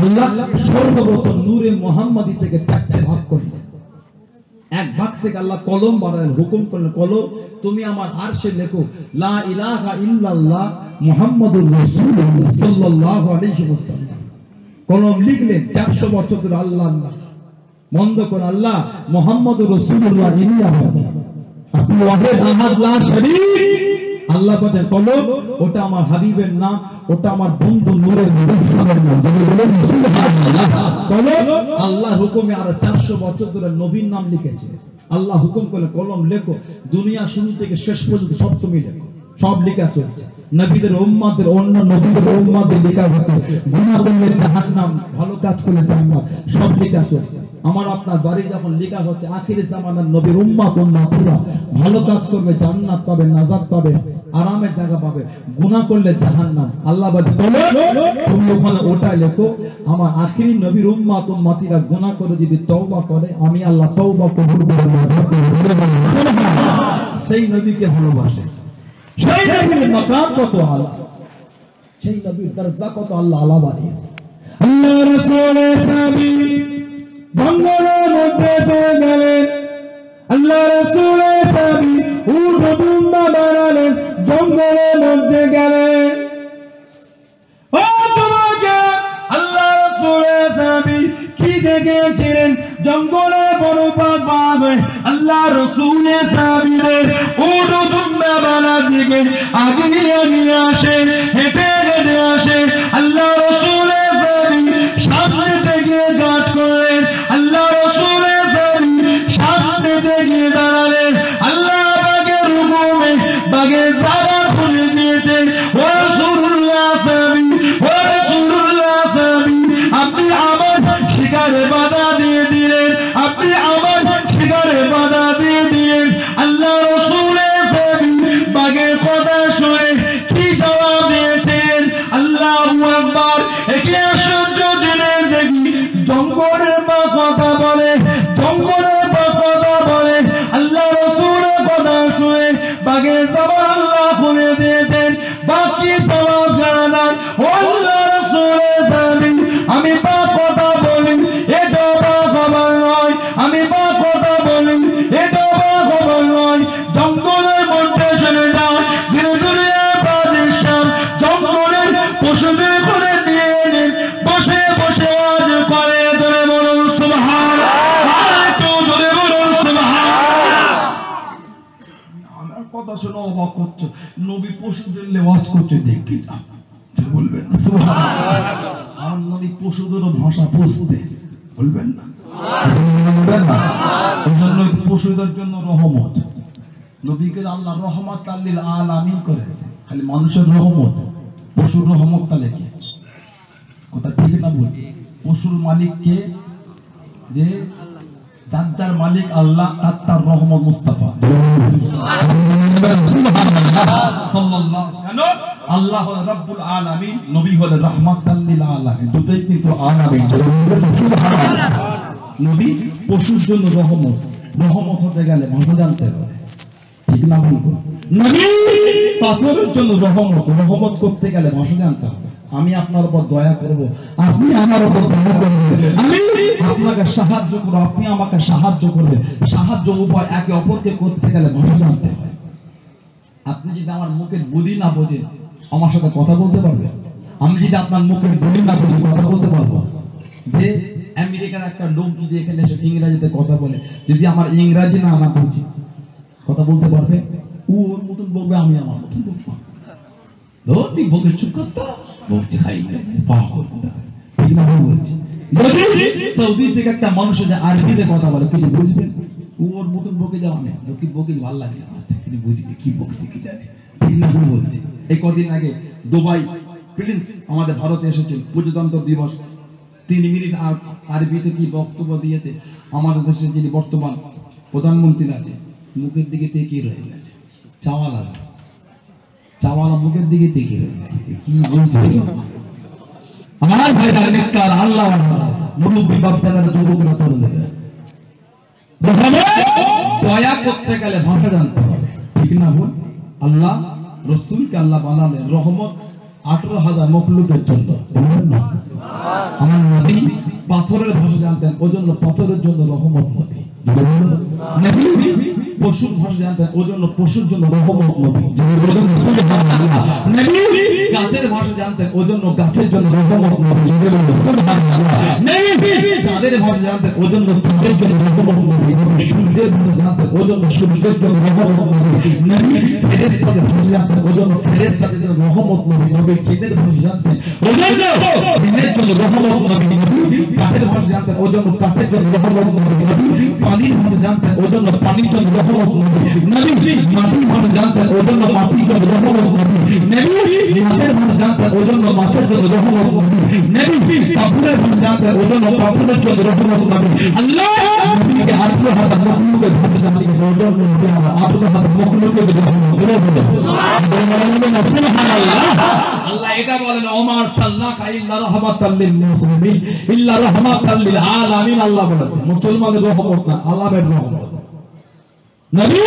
আল্লাহ সর্বপ্রথম নূরে মুহাম্মাদী থেকে 4টে ভাগ করলেন। এক ভাগ থেকে আল্লাহ কলম বানালেন, হুকুম করলেন কলম তুমি আমার আরশে লেখো লা ইলাহা ইল্লাল্লাহ মুহাম্মাদুর রাসূলুল্লাহ সাল্লাল্লাহু আলাইহি ওয়াসাল্লাম। কলম লিখলেন 400 বছর ধরে আল্লাহ বন্ধ করে আল্লাহ মুহাম্মাদুর রাসূলুল্লাহ ইনি আপনি ওয়াহিদ আহাদ লা শরীক। আল্লাহ বলেন কলম ওটা আমার হাবিবের নাম, ওটা আমার বন্ধু নূরের মুজাসসামের নাম। বলেন সুবহানাল্লাহ। কলম আল্লাহ হুকুমে আর 400 বছর ধরে নবীর নাম লিখেছে। আল্লাহ হুকুম করলে কলম লেখো, দুনিয়া শুরু থেকে শেষ পর্যন্ত সব তুমি লেখো, সব লেখা চলছে। নবীদের উম্মতের অন্য নবীদের উম্মতের লেখা হচ্ছে, গুনাহ করলে জাহান্নাম, ভালো কাজ করলে জান্নাত, সব লেখা চলছে। আমার আপনার বাড়ি যখন লেখা হচ্ছে আখিরি জামানার নবীর উম্মত উম্মতিরা ভালো কাজ করবে জান্নাত পাবে, নাজাত পাবে, আরামের জায়গা পাবে, গুনাহ করলে জাহান্নাম। আল্লাহ বলে তুমি ওখানে ওটা লেখো আমার আখিরি নবীর উম্মত উম্মতিরা গুনাহ করে যদি তওবা করে আমি আল্লাহ তওবা কবুল করে নাজাত দেব। সেই নবীকে ভালোবাসে, সেই নবীর মাকাম কত আলা, সেই নবীর দরজা কত আল্লাহ আলা বানিয়েছে। আল্লাহ রাসূলের সাহাবী জঙ্গলের মধ্যে চলে গেলেন, আল্লাহ রাসূলের সাহাবী উট দুম্বা বানালেন, জঙ্গলের মধ্যে গেলেন। ও যুবকে আল্লাহ রাসূলের সাহাবী কি দেখেছিলেন? জঙ্গলে বড় পাবে আল্লাহ রাসূলের সাহাবীদের উট দুম্বা বানার দিকে আগে নিয়ে আসে, হেঁটে হেঁটে আসে। আল্লাহ রাসূলের সাহাবী সামনে থেকে গাট করলেন, আল্লাহ রাসূলের সাহাবী সামনে থেকে দাঁড়ালেন। আল্লাহ বাগের হুকুমে বাগের জায়গা খুলে দিয়েছেন। ও রাসূলুল্লাহ সাহাবী, ও রাসূলুল্লাহ সাহাবী আপনি আমার শিকারে বাধা দিয়ে দিলেন, আপনি আমার শিকারে বাধা দিয়ে দিলেন। আল্লাহ রাসূলের সাহাবী বাগের কথা শুনে কি জবাব দিয়েছেন? আল্লাহু আকবার। একে আশ্চর্য জিনিস দেখি, জঙ্গলের বা কথা বলে, জঙ্গলের বা কথা বলে। আল্লাহ রাসূলের কথা শুনে বাগের জবান আল্লাহ খুলে দিয়েছেন, বাকি জবাব জানা নাই। ও আল্লাহ রাসূলের সাহাবী আমি বা কথা বলি এটা বা খবর নয়, আমি বা কথা বলি এটা বা খবর নয়। জঙ্গলের মধ্যে চলে যাও, ধীরে ধীরে বাদশাহ জঙ্গলের পশুদের করে দিয়ে এলেন, বসে বসে আজ করে। ধরে বলুন সুবহানাল্লাহ, একটু ধরে বলুন সুবহানাল্লাহ। আমার কথা কথা শুনে অবাক হচ্ছে, নবী পশুদের লেওয়াজ করছে দেখি না, বলবেন না সুবহানাল্লাহ। আর নবী পশুদেরও ভাষা বুঝতে, বলবেন না বলবেন না। এই জন্য পশুদের জন্য রহমত, নবীকে আল্লাহ রহমত লিল আলামিন করেছে। খালি মানুষের রহমত, পশুর রহমত তাহলে কি কথা ঠিক না? বলি পশুর মালিক কে? যে যার মালিক আল্লাহ, তার রহমত মুস্তাফা সাল্লাল্লাহু। কেন? আল্লাহ হলো রব্বুল আলামিন, নবী হলো রাহমাতাল লিল আলামিন, দুটোই কিন্তু আলামিন। সুবহানাল্লাহ। নবী পশুর জন্য রহমত, রহমত হতে গেলে ভাষা জানতে হবে, ঠিক না বলবো? নবী পাথরের জন্য রহমত, রহমত করতে গেলে ভাষা জানতে হবে। আমি আপনার উপর দয়া করব, আপনি আমার উপর দয়া করবেন, আমি আপনাকে সাহায্য করব, আপনি আমাকে সাহায্য করবেন। সাহায্য উপায় একে অপরকে করতে গেলে ভাষা জানতে হয়। আপনি যদি আমার মুখের বলি না বোঝেন, আমার সাথে কথা বলতে পারবেন? আমি যদি আপনার মুখের বলি না বুঝি, কথা বলতে পারবো? যে আমেরিকার একটা লোক যদি এখানে এসে ইংরেজিতে কথা বলে, যদি আমার ইংরেজি না বুঝি, কথা বলতে পারবে? ও ওর মতন বলবে, আমি আমার মতন বলবো। তুই বকে চুপ করতো, বলছে খাই ঠিক না বলছি। সৌদি থেকে একটা মানুষ যে আরবিতে কথা বলে, কিছু বুঝবেন? ওর মতন বকে যাও, আমি বকি ভালো লাগে, কিছু বুঝবি কি বকছি কি জানি, ঠিক না বলছি। এই কদিন আগে দুবাই প্রিন্স আমাদের ভারতে এসেছেন, প্রজাতন্ত্র দিবস, 3 মিনিট আরবিতে কি বক্তব্য দিয়েছে। আমাদের দেশের যিনি বর্তমান প্রধানমন্ত্রী আছে, মুখের দিকে তাকিয়ে রয়ে গেছে, চাওয়ালা মুখের দিকে তাকিয়ে রয়ে গেছে, কি বলছে আমার ভাইরা নেককার আল্লাহ মুরব্বি বাপদাদার যুবকরা তরুণ দয়া করতে গেলে ভাষা জানতে হবে, ঠিক না বল? আল্লাহ রসুলকে আল্লাহ বানালেন রহমত 18,000 মখলুকের জন্য। আমার নবী পাথরের ভাষা জানতেন, ওই জন্য পাথরের জন্য রহমত নবী। পশুর ভাষা জানতেন, ওই জন্য পশুর জন্য রহমত নবী। গাছের ভাষা জানতেন, ওই জন্য গাছের জন্য রহমত নবী। চাঁদের ভাষা জানতেন, ওই জন্য চাঁদের জন্য রহমত নবী। সূর্যের ভাষা জানতেন, ওই জন্য সূর্যের জন্য রহমত নবী। ফেরেশতাদের ভাষা জানতেন, ওই জন্য ফেরেশতাদের জন্য রহমত নবী। নবী জিনের ভাষা জানতেন, ওই জন্য জিনের জন্য রহমত নবী। কাঠের ভাষা জানতেন, ওই জন্য কাঠের জন্য রহমত নবী। পানির ভাষা জানতেন, ওই জন্য পানির জন্য রহমত নবী। মাটির ভাষা জানতেন, ওই জন্য মাটির জন্য রহমত নবী। মাছের ভাষা জানতেন, ওই জন্য মাছের জন্য রহমত নবী। কাপড়ের ভাষা জানতেন, ওই জন্য কাপড়ের জন্য রহমত নবী। আল্লাহ নবীকে 18,000 মখলুকের ভাষা জানতেন, ওই জন্য 18,000 মখলুকের রহমত নবী। সুবহানাল্লাহ। আল্লাহ এটা বলেন, ওমার সাল্লাকা ইল্লা রাহমাতাল লিল মুসলিমিন ইল্লা রাহমাতাল লিল আলামিন। আল্লাহ বলেন মুসলমানের রহমত না, আলামের রহমত। নবী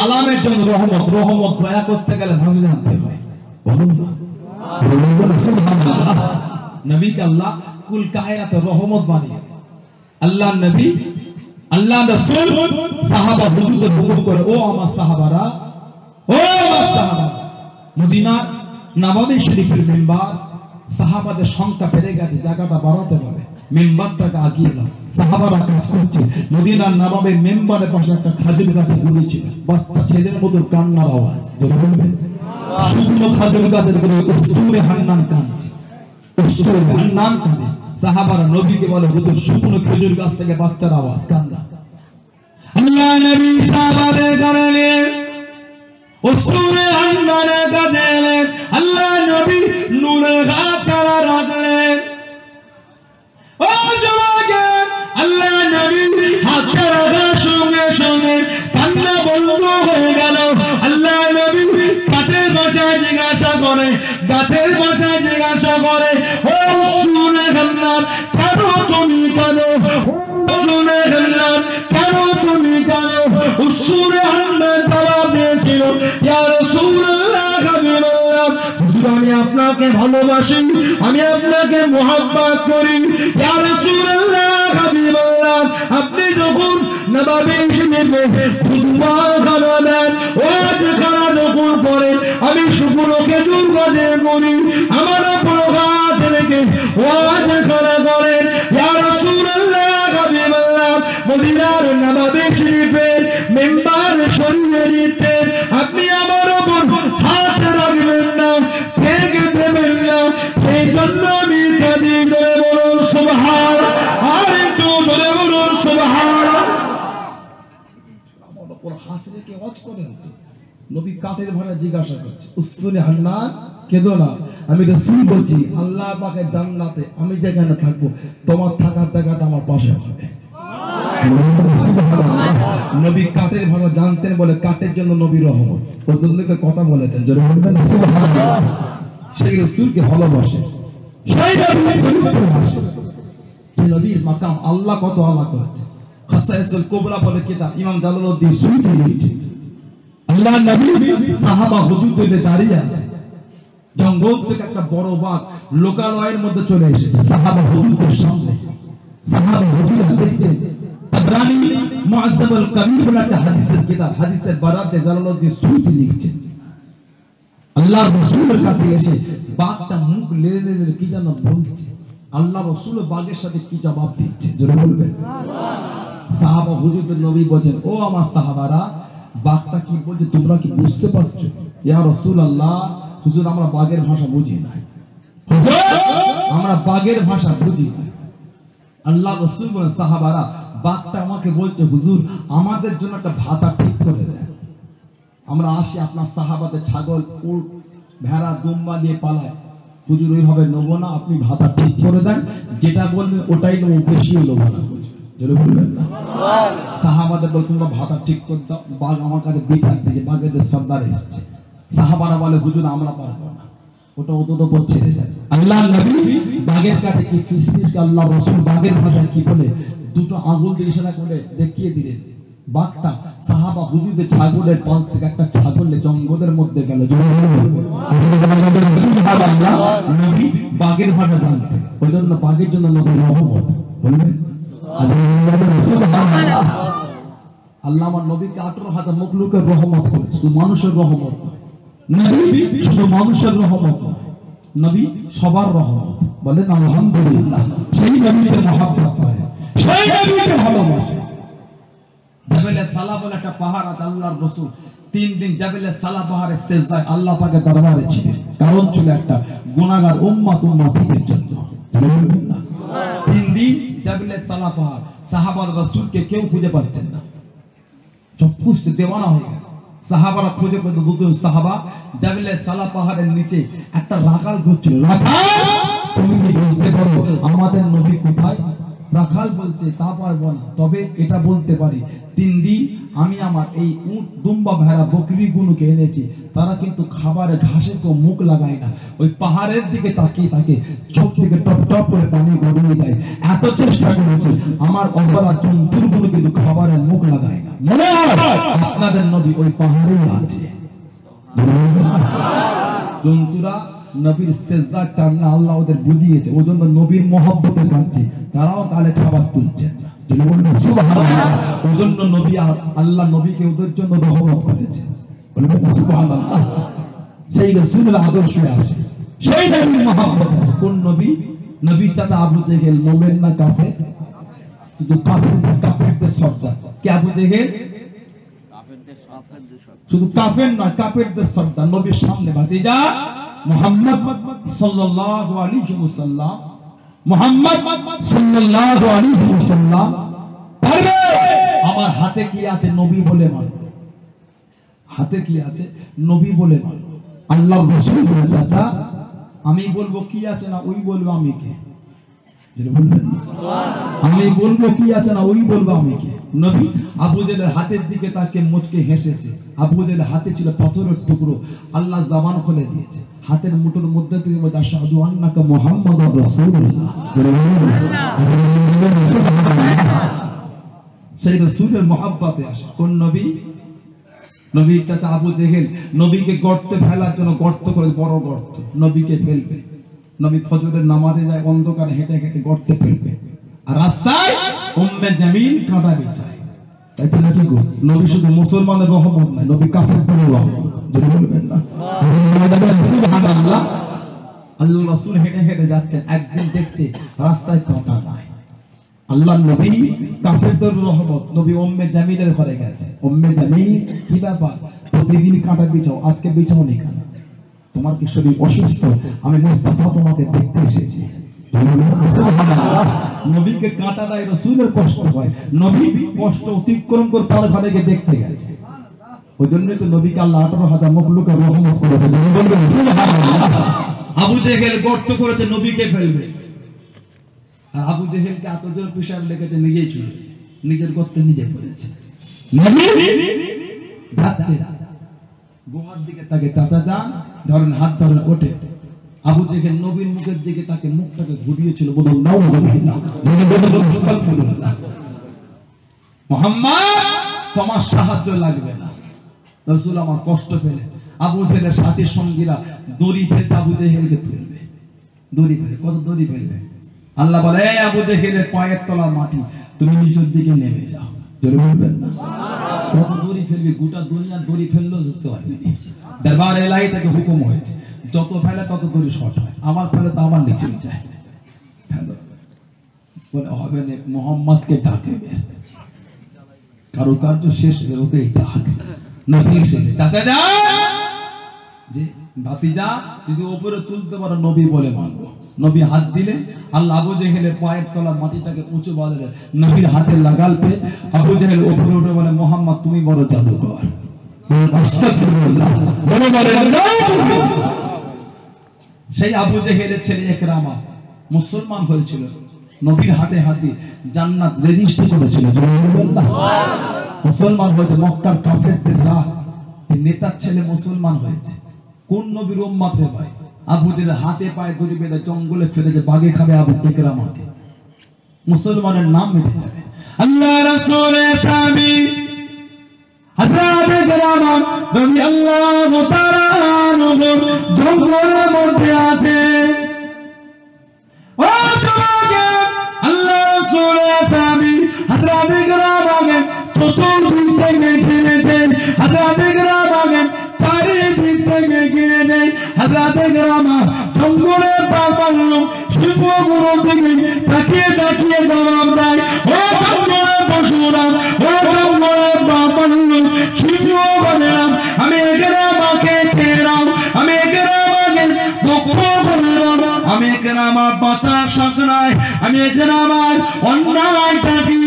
আলামের জন্য রহমত, রহমত দয়া করতে গেলে ভাষা জানতে হয়, বলুন না সুবহানাল্লাহ। নবীকে আল্লাহ কুল কায়নাতে রহমত বানিয়েছে। আল্লাহ নবী, আল্লাহ রাসূল সাহাবা হুজুরদের হুকুম করে, ও আমার সাহাবারা, ও আমার সাহাবারা, মদিনা নববী শরীফের মিম্বার সাহাবাদের সংখ্যা বেড়ে গেছে, জায়গাটা বাড়াতে হবে, মিম্বারটাকে আগিয়ে দাও। সাহাবারা কাজ করছে, মদিনার নববী মিম্বারের পাশে একটা খাজুর গাছে ঝুলেছিল, বাচ্চা ছেলের মতো কান্নার আওয়াজ, শুকনো খাজুর গাছের উপরে উস্তুরে হান্নান কাঁদছে, উস্তুরে হান্নান কাঁদে। সাহাবারা নবীকে বলে, হুজুর শুকনো খেজুর গাছ থেকে বাচ্চার আওয়াজ, কান্না। আল্লাহ নবী সাহাবাদের কারণে উস্তুরে হান্নানের কাছে এলেন, আল্লাহ নবী নূরের হাত কারা রাখলেন। ও যুবকের, আল্লাহ নবী হাত রাখার সঙ্গে সঙ্গে কান্না বন্ধ হয়ে গেল। আল্লাহ নবী কাঠের ভাষায় জিজ্ঞাসা করে, গাছের ভাষায় জিজ্ঞাসা করে, ও শুনে হান্নান কেন তুমি কাঁদো? শুনে হান্নান কেন তুমি কাঁদো? শুনে হান্নান জবাব দিয়েছিল, ইয়া রাসূলুল্লাহ, হাবিবাল্লাহ, হুজুর আমি আপনাকে ভালোবাসি, আমি আপনাকে মুহাব্বত করি। ইয়া রাসূলুল্লাহ, হাবিবাল্লাহ, আপনি যখন নববী শরীফে খুতবা খানা দেন, ওয়াজ খানা যখন পড়েন, আমি শুকনো খেজুর গাছে করি, আমার পুরো গাছ রেখে ওয়াজ খানা করেন। ইয়া রাসূলুল্লাহ, হাবিবাল্লাহ, মদিনার নববী শরীফের মিম্বার সরিয়ে নিতেন, আপনি হাত রেখে ওয়াজ করেন তো। নবী কাঁধের ভরা জিজ্ঞাসা করছে, উসতুনি হান্নান, কেঁদো না, আমি রাসূল বলছি আল্লাহ পাকের জান্নাতে আমি যেখানে থাকবো তোমার থাকার জায়গাটা আমার পাশে হবে। নবী কাঠের ভালো জানতেন বলে কাঠের জন্য নবী রহমত, ওদেরকে কথা বলেছেন জোরে বলবেন সুবহানাল্লাহ। সেই রাসূলকে ভালোবাসে, সেই নবীর মাকাম আল্লাহ কত আল্লাহ করেছে। খাসায়েসুল কুবরা বলে কিতাব ইমাম জালালউদ্দিন সুয়ুতী লিখেছেন, আল্লাহ নবী সাহাবা হুজুরদের দাঁড়িয়ে আছে, জঙ্গল থেকে একটা বড় বাঘ লোকালয়ের মধ্যে চলে এসেছে সাহাবা হুজুরদের সামনে। সাহাবা হুজুররা দেখছেন তাবরানী মুআজ্জাবুল কবির বলে একটা হাদিসের কিতাব, হাদিসের বারাতে জালালউদ্দিন সুয়ুতী লিখেছেন, আল্লাহর রাসূলের কাছে এসে বাঘটা মুখ লেড়ে লেড়ে কি যেন বলছে, আল্লাহ রাসূল বাঘের সাথে কি জবাব দিচ্ছে জোরে বলবেন। সাহাবা হুজুরদের নবী বলেন, ও আমার সাহাবারা, বাঘটা কি বলছে তোমরা কি বুঝতে পারছো? ইয়া রাসূলুল্লাহ, হুজুর আমরা বাঘের ভাষা বুঝি না, হুজুর আমরা বাঘের ভাষা বুঝি না। আল্লাহ রাসূল বলেন, সাহাবারা বাঘটা আমাকে বলছে হুজুর আমাদের জন্য একটা ভাতা ঠিক করে দেন, আমরা আসি আপনার সাহাবাদের ছাগল উট ভেড়া দুম্বা দিয়ে পালায়, হুজুর ওইভাবে নেবো না, আপনি ভাতা ঠিক করে দেন, যেটা বলবেন ওটাই নেবো, বেশিও নেবো না। সাহাবাদের বল তোমরা ভাতা ঠিক করে দাও, বাঘ আমার কাছে বিচার দিয়েছে, বাঘের সর্দার এসেছে। সাহাবারা বলে হুজুর আমরা পারবো না, ওটা ওদের উপর ছেড়ে যায়। আল্লাহ নবী বাঘের কাছে কি ফিসফিস আল্লাহ রাসূল বাঘের ভাষায় কি বলে দুটো আঙ্গুল দিয়ে ইশারা করে দেখিয়ে দিলেন। বাঘটা সাহাবা হুজুরদের ছাগলের পাল থেকে একটা ছাগলে জঙ্গলের মধ্যে গেল। নবী বাঘের ভাষা জানতেন, ওই জন্য বাঘের জন্য নবী রহমত বললেন। আল্লাহ আমার নবীকে 18 হাজার মখলুকের রহমত করেছে, শুধু মানুষের রহমত নবী শুধু মানুষের রহমত নয়, নবী সবার রহমত। বলেন আলহামদুলিল্লাহ। সেই নবীকে মহব্বত করে, সেই নবীকে ভালোবাসে। জাবেলে সালা বলে একটা পাহাড় আছে, আল্লাহর রাসূল 3 দিন জাবেলে সালা পাহাড়ে সিজদায় আল্লাহ পাকের দরবারে ছিলেন। কারণ ছিল একটা গুনাহগার উম্মতের জন্য। 3 দিন জাবেলে সালা পাহাড়, সাহাবার রাসূলকে কেউ খুঁজে পাচ্ছেন না, সব খুঁজতে দেওয়ানা হয়ে গেছে। সাহাবারা খুঁজে পেতে দুজন সাহাবা জাবেলে সালা পাহাড়ের নিচে একটা রাখাল ঘুরছিল। রাখাল তুমি কি বলতে পারো আমাদের নবী কোথায়? রাখাল বলছে তা পারবো না, তবে এটা বলতে পারি 3 দিন আমি আমার এই উট দুম্বা ভেড়া বকরিগুলোকে এনেছি, তারা কিন্তু খাবারে ঘাসে তো মুখ লাগায় না, ওই পাহাড়ের দিকে তাকিয়ে থাকে, চোখ থেকে টপ টপ করে পানি গড়িয়ে যায়। এত চেষ্টা করেছে আমার অবলা জন্তুগুলো কিন্তু খাবারে মুখ লাগায় না। মনে হয় আপনাদের নবী ওই পাহাড়েই আছে। জন্তুরা নবীর সিজদা কান্না আল্লাহ ওদের বুঝিয়েছে, ওজন্য নবীর মহব্বতে কাঁদছে, তারাও কালে খাবার তুলছেন না। সুবহানাল্লাহ। ওজন্য নবী আল্লাহ নবীকে ওদের জন্য রহমত করেছে। সুবহানাল্লাহ। সেই রাসূলের আদর্শে আসে, সেই নবীর মহব্বত। কোন নবী? নবীর চাচা আবু জেহেল মুমিন না কাফের? শুধু কাফেরদের সর্দার। কে আবু জেহেল? শুধু কাফের নয়, কাফেরদের সর্দার। নবীর সামনে ভাতিজা মুহাম্মদ সাল্লাল্লাহু আলাইহি ওয়াসাল্লাম, মুহাম্মদ সাল্লাল্লাহু আলাইহি ওয়াসাল্লাম পারবে আমার হাতে কি আছে নবী বলে মানব, হাতে কি আছে নবী বলে মানব। আল্লাহর রাসূল বলে চাচা আমি বলবো কি আছে না ওই বলবো আমি কে, আমি বলবো কি আছে না ওই বলবো আমি কে। নবী আবু জেহেলের হাতের দিকে তাকে মুচকে হেসেছে। আবু জেহেলের হাতে ছিল পাথরের টুকরো, আল্লাহ জবান খুলে দিয়েছে, হাতের মুঠোর মধ্যে থেকে বলে আশহাদু আন্নাকা মুহাম্মাদুর রাসূলুল্লাহ। সেই রাসূলের মহব্বতে আসে কোন নবী? নবীর চাচা আবু জেহেল নবীকে গর্তে ফেলার জন্য গর্ত করে, বড় গর্ত, নবীকে ফেলবে। নবী ফজরের নামাজে যায়, অন্ধকারে হেঁটে হেঁটে গর্তে ফেলবে, আর রাস্তায় উম্মে জামিল কাঁটা বিছায়। তাই তো নাকি গো, নবী শুধু মুসলমানের রহমত নয়, নবী কাফেরদের রহমত। যদি বলবেন না সুবহানাল্লাহ। আল্লাহ রাসূল হেঁটে হেঁটে যাচ্ছেন, একদিন দেখছে রাস্তায় কাঁটা নাই। আল্লাহ নবী কাফেরদের রহমত, নবী উম্মে জামিলের ঘরে গেছে। উম্মে জামিল কি ব্যাপার, প্রতিদিন কাঁটা বিছাও, আজকে বিছাও নি কেন? তোমার কি শরীর অসুস্থ? আমি মুস্তাফা তোমাকে দেখতে এসেছি। নবীকে কাঁটা দেয়, রাসূলের কষ্ট হয়, নবী কষ্ট অতিক্রম করে তার ঘরে গিয়ে দেখতে গেছে। ওই জন্যই তো নবীকে আল্লাহ 18,000 মখলুকের রহমত করেছে। বলবেন সুবহানাল্লাহ। আবু জেহেল গর্ত করেছে নবীকে ফেলবে, আর আবু জেহেলকে এতজন পিসাব লেগেছে, নিজেই চলেছে, নিজের গর্তে নিজে পড়েছে। নবী যাচ্ছে গোহার দিকে, তাকে চাচা যান ধরেন, হাত ধরেন, ওঠে। আবু জেহেল নবীর মুখের দিকে তাকে মুখটাকে ঘুরিয়েছিল, বলুন নাউযুবিল্লাহ, বলুন আস্তাগফিরুল্লাহ। মুহাম্মদ তোমার সাহায্য লাগবে না, রাসূল আমার কষ্ট পেলে। আবু জেহেলের সাথীর সঙ্গীরা দড়ি ফেলতে আবু জেহেলকে তুলবে, দড়ি ফেলে, কত দড়ি ফেলবে। আল্লাহ বলে, এই আবু জেহেলের পায়ের তলার মাটি, তুমি নিচের দিকে নেমে যাও। জোরে বলবেন না? কত দড়ি ফেলবে, গোটা দুনিয়া দড়ি ফেললেও ধরতে পারবে না। দরবার এলাহি থেকে হুকুম হয়েছে, যত ফেলে তত দড়ি শর্ট হয়, আমার ফেলে তো আমার নিচে যায়। বলে হবে না, মুহাম্মদকে ডাকে, কারো কার্য শেষ ওকে ডাক। নবী এসেছে, চাচা যা, যে ভাতিজা যদি উপরে তুলতে পারো নবী বলে মানবো। নবী হাত দিলে আল্লাহ আবু জেহেলের পায়ের তলা মাটিটাকে উঁচু বাঁধলেন, নবীর হাতে লাগাল পে আবু জেহেল উপরে উঠে বলে, মোহাম্মদ তুমি বড় জাদুকর। সেই আবু জেহেলের ছেলে ইকরামা মুসলমান হয়েছিল, নবীর হাতে হাত দিয়ে জান্নাত রেজিস্ট্রি করেছিল। মুসলমান হয়েছে, মক্কার কাফেরদের রাগ, নেতার ছেলে মুসলমান হয়েছে। কোন নবীর উম্মত রে ভাই? আবু জেহেল হাতে পায়ে দড়ি বেঁধে জঙ্গলে ফেলেছে, বাঘে খাবে আবু ইকরামাকে, মুসলমানের নাম মিটে যাবে। আল্লাহ রাসূলের সাহাবী হযরত ইকরামা রাদিয়াল্লাহু তাআলা আনহু জঙ্গলের মধ্যে আছে। ও যুবক, আল্লাহ রাসূলের সাহাবী হযরত ইকরামাকে চতুর্দিক থেকে ঘিরেছেন, হযরত ইকরামাকে চারিদিক থেকে ঘিরেছে। হযরত ইকরামা জঙ্গলের পাগল সিংহগুলো থেকে তাকিয়ে তাকিয়ে জবাব দেয়, ও জঙ্গলের পশুরা, ও জঙ্গলের পাগল সিংহ বললাম, আমি ইকরামাকে খেলাম, আমি ইকরামাকে পক্ষ করলাম, আমি ইকরামার বাঁচার শখ নাই, আমি ইকরামার অন্যায়টাকে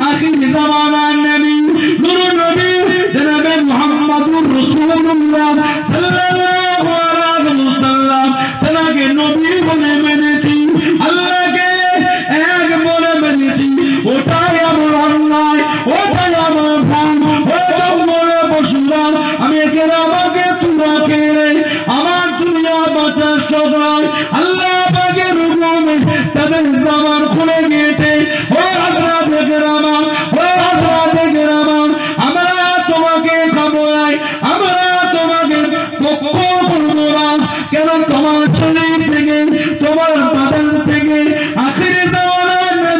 আখির জামানার নবী নূর নবী জনাবে মুহাম্মদুর রাসূলুল্লাহ সাল্লাল্লাহু আলাইহি ওয়াসাল্লাম তাকে নবী বলে মেনেছি, আল্লাহকে এক বলে মেনেছি। ওটাই আমার অন্যায়, ওটাই আমার ভুল। ও জঙ্গলের পশুরা, আমি ইকরামাকে তোমাকে আমার দুনিয়া বাঁচার শখ নাই। আল্লাহ পাকের হুকুমে তাদের জবান খুলে গিয়েছে। ও হযরত ইকরামা, ও হযরত ইকরামা, আমরা তোমাকে খাবো না, আমরা তোমাকে পক্ষ করবো না। কেন? তোমার শরীর থেকে, তোমার বাদান থেকে আখির জামানার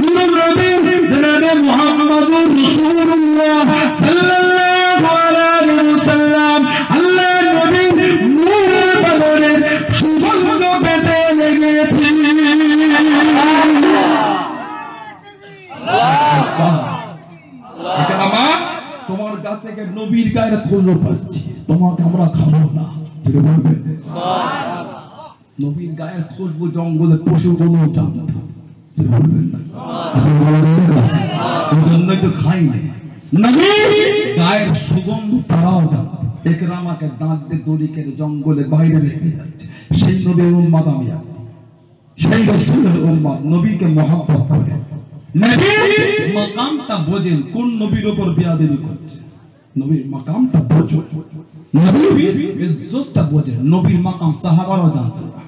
নূর নবী জনাবে মুহাম্মদুর রাসূলুল্লাহ সাল্লাল্লাহু আলাইহি ওয়াসাল্লাম আল্লাহর নবী নূরের বদলে সুগন্ধ পেতে লেগেছে। ইকরামা, তোমার গা থেকে নবীর গায়ের খুশবু পাচ্ছি, তোমাকে আমরা খাবো না। ঠিক বলবে? নবীর গায়ের খুশবু জঙ্গলে পশুগুলো জানত, ঠিক বলবেন না? ওই জন্যই তো খাই না। নবীর গায়ের সুগন্ধ তারাও জানত। ইকরামাকে দাঁত দিয়ে দড়ি কেটে জঙ্গলে বাইরে রেখে যাচ্ছে। সেই নবীর উম্মত আমি, সেই রাসূলের উম্মত, নবীকে মহব্বত করে, নবীর মাকামটা বোঝেন, কোন নবীর উপর বেয়াদবি করছে, নবীর মাকামটা বোঝো, নবীর ইজ্জতটা বোঝেন। নবীর মাকাম সাহাবারাও জানতো না,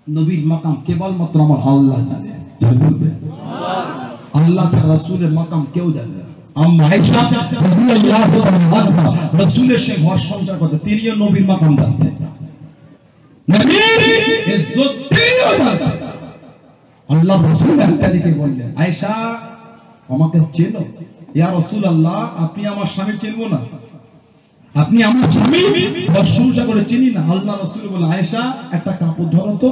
নবীর মাকাম কেবলমাত্র আমার আল্লাহ জানে। বলবেন আল্লাহ ছাড়া রাসূলের মাকাম কেউ জানে না। আম্মা আয়েশা রাদিয়াল্লাহু আনহা রাসূলের সঙ্গে ঘর সংসার করতে, তিনিও নবীর মাকাম জানতেন, নবীর ইজ্জত তিনিও জানতেন। আল্লাহ রাসূল একদিকে বললেন, আয়েশা আমাকে চেনো? ইয়া রাসূলুল্লাহ, আপনি আমার স্বামী চিনবো না? আপনি আমার স্বামী ঘর সংসার করে চিনি না? আল্লাহ রাসূল বলে, আয়েশা একটা কাপড় ধরো তো।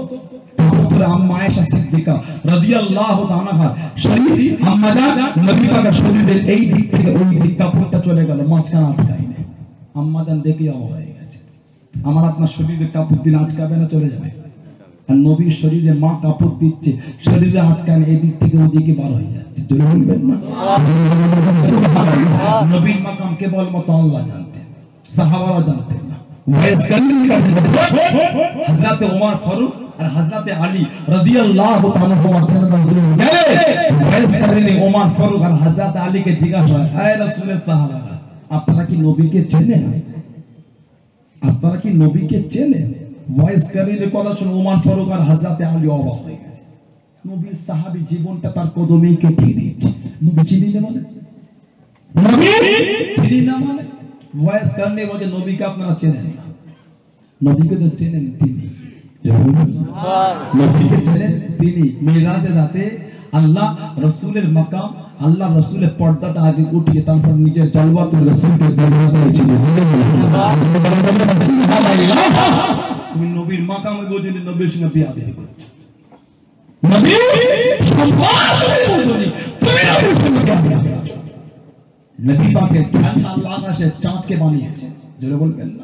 কাপড় ধরে আম্মা আয়েশা সিদ্দিকা রাদিয়াল্লাহু তাআলা শরীর আম্মা জান নবী পাকের শরীরের এই দিক থেকে ওই দিক কাপড়টা চলে গেল, মাঝখানে আটকায় না। আম্মা জান দেখে অবাক হয়ে গেছে, আমার আপনার শরীরের কাপড় দিন আটকাবে না, চলে যাবে? আর নবীর শরীরে মা কাপড় দিচ্ছে, শরীরে আটকান এদিক থেকে ওদিকে বার হয়ে যাচ্ছে। জোরে বলবেন না? নবীর মাকাম কেবলমাত্র আল্লাহ জানতেন, সাহাবারা জানতেন না। হযরত ওমর ফারুক আর হযরত আলী রাদিয়াল্লাহু তাআলা ওমর ফারুক আর হযরত আলীকে জিজ্ঞাসা হয়, হে রাসূলের সাহাবারা, আপনারা কি নবীকে চেনেন? আপনারা কি নবীকে চেনেন? ভয়েস কারিনে কথা শুনে ওমর ফারুক আর হযরত আলী অবাক হয়ে গেছে। নবীর সাহাবী জীবনটা তার কদমেই কেটে দিয়েছে। নবী চিনি না মানে? নবী চিনি না মানে? ভয়েস কারিনে বলে নবীকে আপনারা চেনেন না। নবীকে তো চেনেন তিনি, নবীকে চেনেন তিনি। মিরাজের রাতে আল্লাহ রাসূলের মাকাম, আল্লাহ রাসূলের পর্দাটা আগে উঠিয়ে তারপর নিজের জালওয়াতে রাসূলকে দেখা দিয়েছিলেন। তুমি নবীর মাকামে বসে নবীর সঙ্গে বিয়াদবি করছো, নবী সম্মান বসনি, তুমি নবীর সঙ্গে বিয়াদবি করছো। নবী পাকের খেলনা আল্লাহ আকাশে চাঁদকে বানিয়েছে। জোরে বলবেন না?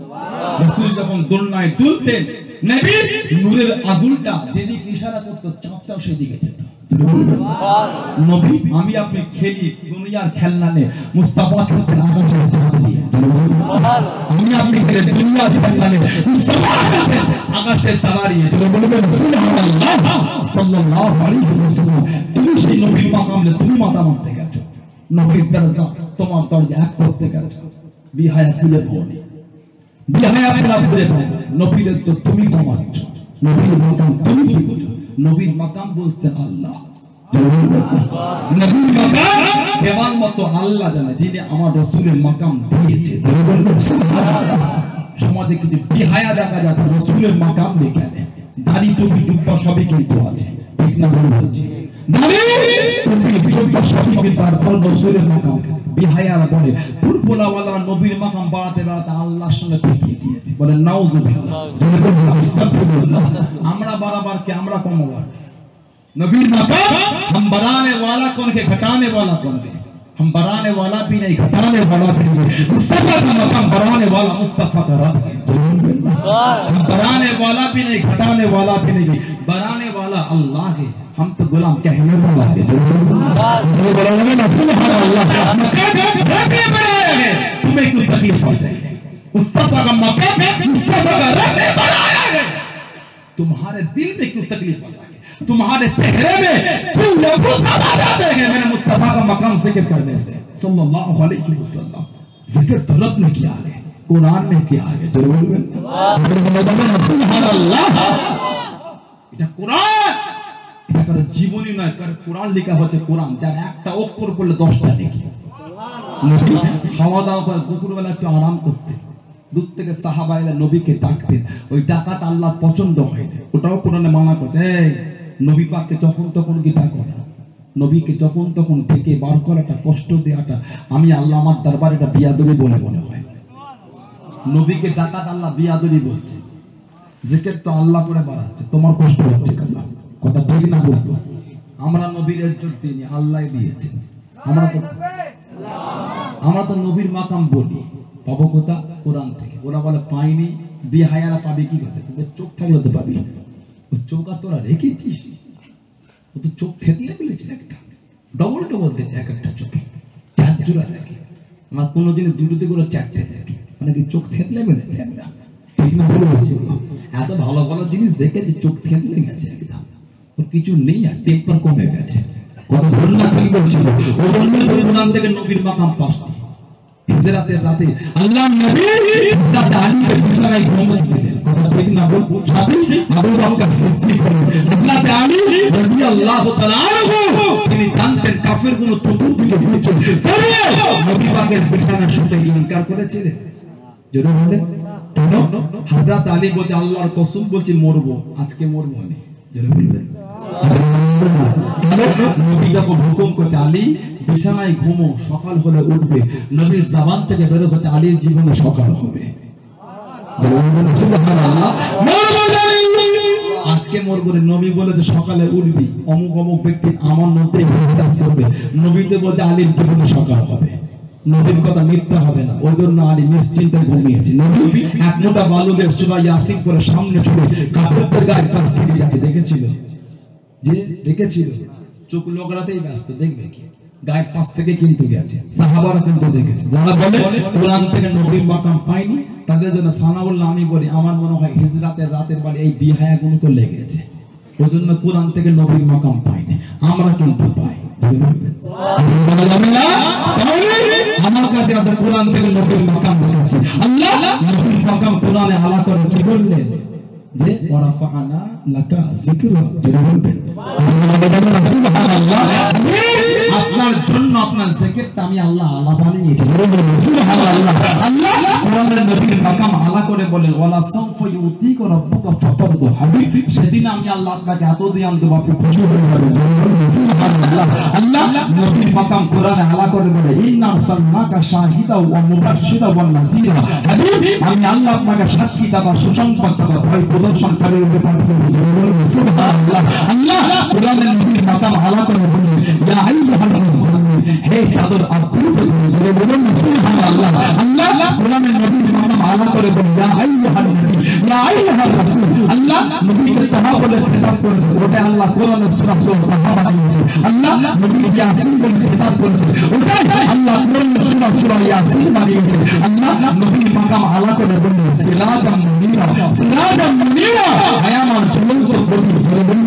রাসূল যখন দোলনায় দুলতেন, নবী নূরের আগুনটা যেদিকে ইশারা করতো চাঁদটাও সেদিকে যেত। নবী আমি আপনি খেলি দুনিয়ার খেলনা নে, মুস্তাফা খেলতেন আকাশের চাঁদ দিয়ে। আমি আপনি খেলে দুনিয়ার খেলনা নে, মুস্তাফা খেলতেন আকাশের তারা দিয়ে। জোরে বলবেন সুবহানাল্লাহ সাল্লাল্লাহু আলাইহি ওয়াসাল্লাম। তুমি সেই নবীর মাকামে তুমি মাথা মারতে গেছো, নবীর দরজা তোমার দরজা এক করতে গেছো, বিহায়া খুলে পড়নি, বিহায়া খুলে পড়নি। নবীর তো তুমি কমাচ্ছ, নবীর মাকাম তুমি কি করছো? নবীর মাকাম বলছেন আল্লাহ। নবীর মাকাম কেবলমাত্র আল্লাহ জানে, যিনি আমার রাসূলের মাকাম দিয়েছে। সমাজে কিছু বিহায়া দেখা যায়, রাসূলের মাকাম দেখে নেয়, দাড়ি টুপি জুব্বা সবই কিন্তু আছে, ঠিক না? বলছি দাড়ি টুপি জুব্বা সবই কিন্তু, তারপর রাসূলের মাকাম বিহায়ারা বলে ফুরফুলাওয়ালা নবীর মাকাম বাড়াতে বাড়াতে আল্লাহর সঙ্গে ঠেকিয়ে দিয়েছে। বলে নাউযুবিল্লাহ। আমরা बराबर के আমরা কমবার नबीर मकाम हम बढ़ाने वाला कौन के घटाने वाला कौन के? हम बढ़ाने वाला भी नहीं, घटाने वाला भी नहीं। मुस्तफा का मकाम बढ़ाने वाला मुस्तफा का रब है। हम बढ़ाने वाला भी नहीं, घटाने वाला भी नहीं, बढ़ाने वाला अल्लाह है। हम तो गुलाम कहने वाला है। तुम्हें कोई तकलीफ होती है? मुस्तफा का मकाम मुस्तफा का रब ने बनाया है। तुम्हारे दिल में क्यों तकलीफ होता है? तुम्हारे चेहरे में क्यों लोगों आ जाते हैं? मैंने मुस्तफा का मकाम जिक्र करने से सल्लल्लाहु अलैहि वसल्लम जिक्र तो रब ने किया है, कुरान में किया है। जरूर सुबहानाल्लाह। এটা কোরআন, এটা কারো জীবনী নয়, কারো কোরআন লেখা হচ্ছে কোরআন, যার একটা অক্ষর পড়লে 10টা নেকি। সমাদাও করে দুপুরবেলা একটু আরাম করতে, দূর থেকে সাহাবায়েরা নবীকে ডাকতেন, ওই ডাকাটা আল্লাহ পছন্দ হয় না, ওটাও কোরআনে মানা করছে। এই নবী পাককে যখন তখন কি ডাকো না, নবীকে যখন তখন ডেকে বার করাটা, কষ্ট দেওয়াটা আমি আল্লাহ আমার দরবারে এটা বিয়াদবি বলে মনে হয়। নবীকে ডাকাত আল্লাহ বিয়াদবি বলছে, জিকির তো আল্লাহ করে বাড়াচ্ছে, তোমার কষ্ট হচ্ছে কেন? কথা ঠিক না বলতো? আমরা নবীর ইজ্জত দিইনি, আল্লাহ দিয়েছে। আমরা তো নবীর মাকাম বলি, পাবো কথা কোরআন থেকে। ওরা বলে পাইনি, বিহায়ারা পাবে কি করে? তোদের চোখ থাকলে তো পাবি, ও চোখ আর তোরা রেখেছিস? ও তো চোখ থেতলে ফেলেছে একটা, ডবল ডবল দেখে এক একটা চোখে 4 জোড়া দেখে। আমার কোনোদিন দুটোতে করে 4টে দেখে, মানে কি চোখ থেতলে ফেলেছে একটা, ঠিক না? বলছি এত ভালো ভালো জিনিস দেখে যে চোখ থেতলে গেছে একদম, ওর কিছু নেই আর টেম্পার কমে গেছে। কত ধন্যবাদ কি বলছিল ও কোরআন থেকে নবীর মাকাম পাসনি। হিজরাতের রাতে আল্লাহ নবী হযরত আলীকে বিছানায় ঘুমাতে দিলেন, কথা ঠিক না? বল সাথে আবু বকর সিদ্দিক হযরত আলী রাদিয়াল্লাহু তাআলা আনহু তিনি জানতেন কাফেরগুলো চতুর্দিকে ঘুরছে, তবুও নবী পাকের বিছানায় শুতে ইনকার করেছিলেন। জোরে বলেন কেন? হযরত আলী বলছে আল্লাহর কসম বলছি মরবো, আজকে মরবো না। জোরে বলবেন নবী যখন হুকুম করছে আলী বিছানায় ঘুমো, সকাল হলে উঠবে, নবীর জবান থেকে বের হচ্ছে আলীর জীবনে সকাল হবে। আজকে মরবো না, নবী বলেছে সকালে উঠবি, অমুক অমুক ব্যক্তি আমার মধ্যে করবে, নবীতে বলছে আলীর জীবনে সকাল হবে। নবীর কথা মিথ্যা হবে না, ওই জন্য আলী নিশ্চিন্তে ঘুমিয়েছে। নবী এক মোটা বালুদের সূরা ইয়াসিন করে সামনে ছুড়ে কাফেরদের গায়ের কাছ থেকে গেছে, দেখেছিল যে দেখেছিল, চোখ লোকরাতেই ব্যস্ত, দেখবে কি গায়ের পাশ থেকে কিন্তু গেছে, সাহাবারা কিন্তু দেখেছে। যারা বলে কোরআন থেকে নবীর মাকাম পায়নি তাদের জন্য সানাউল্লাহ আমি বলি আমার মনে হয় হিজরাতের রাতের বাড়ি এই বিহায়া গুলো তো লেগেছে, ওই জন্য কোরআন থেকে নবীর মাকাম পাইনি, আমরা কিন্তু পাই। আমার কাছে আছে কোরআন থেকে নবীর মাকাম দেখাচ্ছে। আল্লাহ নবীর মাকাম কোরআনে আলা করে কি বললেন যে ওয়ারাফানা লাকা যিকরা, যেটা বলবেন সুবহানাল্লাহ, আপনার জন্য আপনার জিকিরটা আমি আল্লাহ আলা বানিয়েছি, সুবহানাল্লাহ। আল্লাহ কোরআনের নবীর মাকাম আলা করে বলেন ওয়ালা সাউফা ইউতিকা রাব্বুকা ফাতারদু, হাবিব সেদিন আমি আল্লাহ আপনাকে এত দিয়ে দেব আপনি খুশি হয়ে যাবেন, সুবহানাল্লাহ। আল্লাহ নবীর মাকাম কোরআনে আলা করে বলে ইন্না আরসালনাকা শাহিদা ওয়া মুবাশশিরা ওয়া নাযীরা, হাবিব আমি আল্লাহ আপনাকে সাক্ষী দাতা সুসংবাদ দাতা ভয় প্রদর্শনকারী রূপে পাঠিয়েছি, সুবহানাল্লাহ। আল্লাহ কোরআনের নবীর মাকাম আলা করে বলে ইয়া আইয়ুহাল মুযাম্মিল, হে চাদর আবৃত করে বলুন সুবহানাল্লাহ। আল্লাহ কোরআনের নবীর মাকাম আলা করে বলে ইয়া আইয়ুহান নবী ইয়া আইয়ুহার রাসূল, আল্লাহ নবীকে তাহা বলে খেতাব করেছে, ওটা আল্লাহ কোরআনের সূরা তাহা বানিয়েছে। আল্লাহ নবীকে ইয়াসিন বলে খেতাব করেছে, ওটা আল্লাহ কোরআনের সূরা ইয়াসিন বানিয়েছে। আল্লাহ নবীর মাকাম আলা করে বলে সিরাজাম মুনীরা, সিরাজাম মুনীরা, আমার জ্বলন্ত প্রদীপ, জোরে বলুন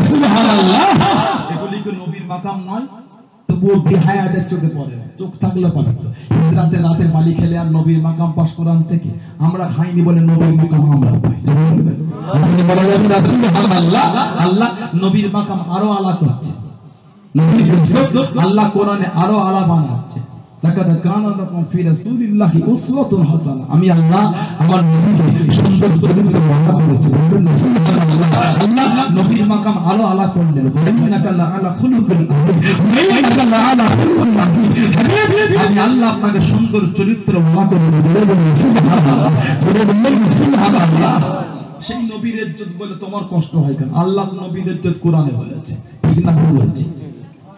সুবহানাল্লাহ। এগুলি কি নবীর মাকাম নয়? তবুও বিহায়াদের চোখে পড়ে না, চোখ থাকলে পারে তো। হিজরাতে রাতের মালিক খেলে আর নবীর মাকাম পাস কোরআন থেকে আমরা খাইনি বলে নবীর মাকাম আমরা পাই, সুবহানাল্লাহ। আল্লাহ নবীর মাকাম আরো আলা করছে, নবীর ইজ্জত আল্লাহ কোরআনে আরো আলা বানাচ্ছে। লাকাদ কানা লাকুম ফি রাসূলিল্লাহি উসওয়াতুন হাসানাহ, আমি আল্লাহ আমার নবীকে সুন্দর চরিত্র বর্ণনা করেছি, বলবেন সুবহানাল্লাহ। আল্লাহ নবীর মাকাম আলো আলা করলেন, ইন্নাকা লাআলা খুলুকিন আযীম, ইন্নাকা লাআলা খুলুকিন আযীম, আমি আল্লাহ আপনাকে সুন্দর চরিত্র বর্ণনা করেছি, বলবেন সুবহানাল্লাহ, বলবেন সুবহানাল্লাহ। সেই নবীর ইজ্জত বলে তোমার কষ্ট হয় কেন? আল্লাহ নবীর ইজ্জত কোরআনে বলেছে, ঠিক না ভুল বলছি?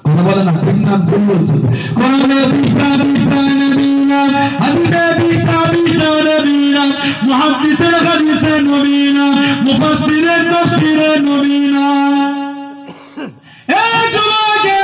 কথা বলে না, ঠিক না ভুল বলছি? কোরআনে বিশা বিশা নবীনা, হাদিসে বিশা বিশা নবীনা, মুহাদ্দিসের হাদিসে নবীনা, মুফাসসিরের তাফসীরে নবীনা, এ যুবকে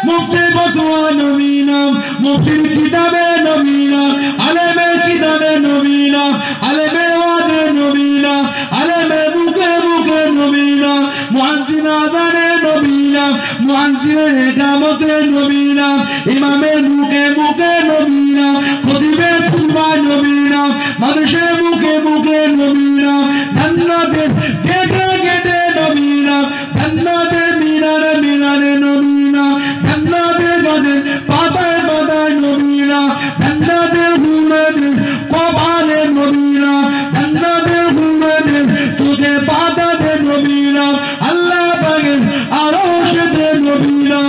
মুফতি ফতোয়া নবীনা, মুফতির কিতাবে নবীনা, আলেমের কিতাবে নবীনা, আলেমের ওয়াজে নবীনা, আলেমের মুখে মুখে নবীনা, মুয়াজ্জিন আযানে নবীনা, মুয়াজ্জিনের ইকামতে নবীনা, ইমামের মুখে মুখে নবীনা, খতিবের খুতবা নবীনা, মানুষের মুখে মুখে নবীনা, জান্নাতের গেটে গেটে নবীনা, জান্নাতের মিনারে মিনারে নবীনা, জান্নাতের গাছের পাতায় পাতায় নবীনা, জান্নাতের হুমেদের কপালে নবীনা, জান্নাতের হুমেদের চোখে পাতাতে নবীনা, আল্লাহ পাকের আরশেতে নবীনা,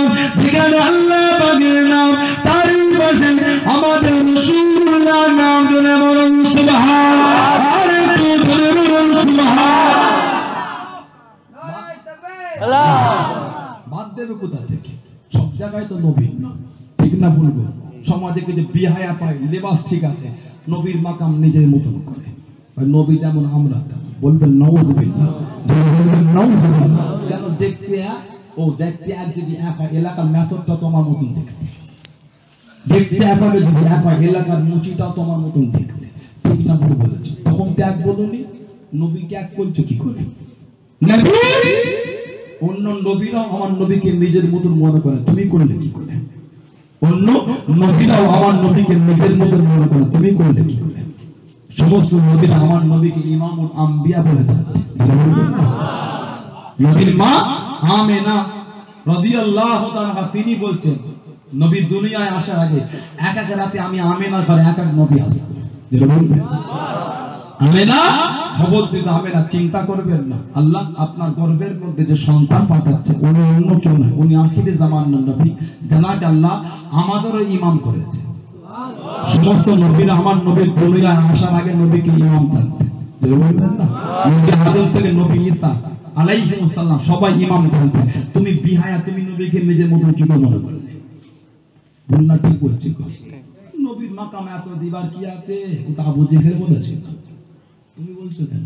যেখানে আল্লাহ পাকের নাম তারই পাশে আমাদের রাসূলুল্লাহ নাম, জোরে বলুন সুবহানাল্লাহ, আর একটু জোরে বলুন সুবহানাল্লাহ। বাদ দেবে কোথা থেকে? সব জায়গায় তো নবীর নাম, ঠিক না বলবো? সমাজে কিছু বিহায়া পায়, লেবাস ঠিক আছে, নবীর মাকাম নিজের মতন করে, নবী যেমন আমরা তেমন, বলবেন নাউযুবিল্লাহ, বলবেন নাউযুবিল্লাহ। কেন দেখতে ও দেখতে এক যদি এক হয়, এলাকার মেথডটা তোমার মতন দেখতে, দেখতে এক হবে যদি এক হয়, এলাকার মুচিটাও তোমার মতন দেখতে, ঠিক না ভুল বলেছো? তখন ত্যাগ বলনি, নবীকে এক করছো কি করে? নবী অন্য নবীরাও আমার নবীকে নিজের মতন মনে করে, তুমি করলে কি করে? অন্য নবীরাও আমার নবীকে নিজের মতন মনে করে, তুমি করলে কি করে? সমস্ত নবীরা আমার নবীকে ইমামুল আম্বিয়া বলেছেন। নবীর মা আমেনা রাদিয়াল্লাহু তাআলা তিনি বলছেন, নবী দুনিয়ায় আসার আগে এক এক রাতে আমি আমেনার ঘরে এক এক নবী আসতো, যেটা বলবেন আমেনা খবর দিতে হবে না, চিন্তা করবেন না, আল্লাহ আপনার গর্ভের মধ্যে যে সন্তান পাঠাচ্ছে উনি অন্য কেউ না, উনি আখিরে জামানার নবী, জানাকে আল্লাহ আমাদেরও ইমাম করেছে। সমস্ত নবীরা আমার নবীর দুনিয়ায় আসার আগে নবীকে ইমাম জানতেন, বলবেন না? নবী আদম থেকে নবী ঈসা আলাইহিস সালাম সবাই ইমাম জানতেন। তুমি বিহায়া, তুমি নবীকে নিজের মতো কি মনে করলে? বলনা ঠিক বলছি নবীর মাকাম এত দিবার কি আছে ওটা আবু জেহেল বলেছে তুমি বলছো কেন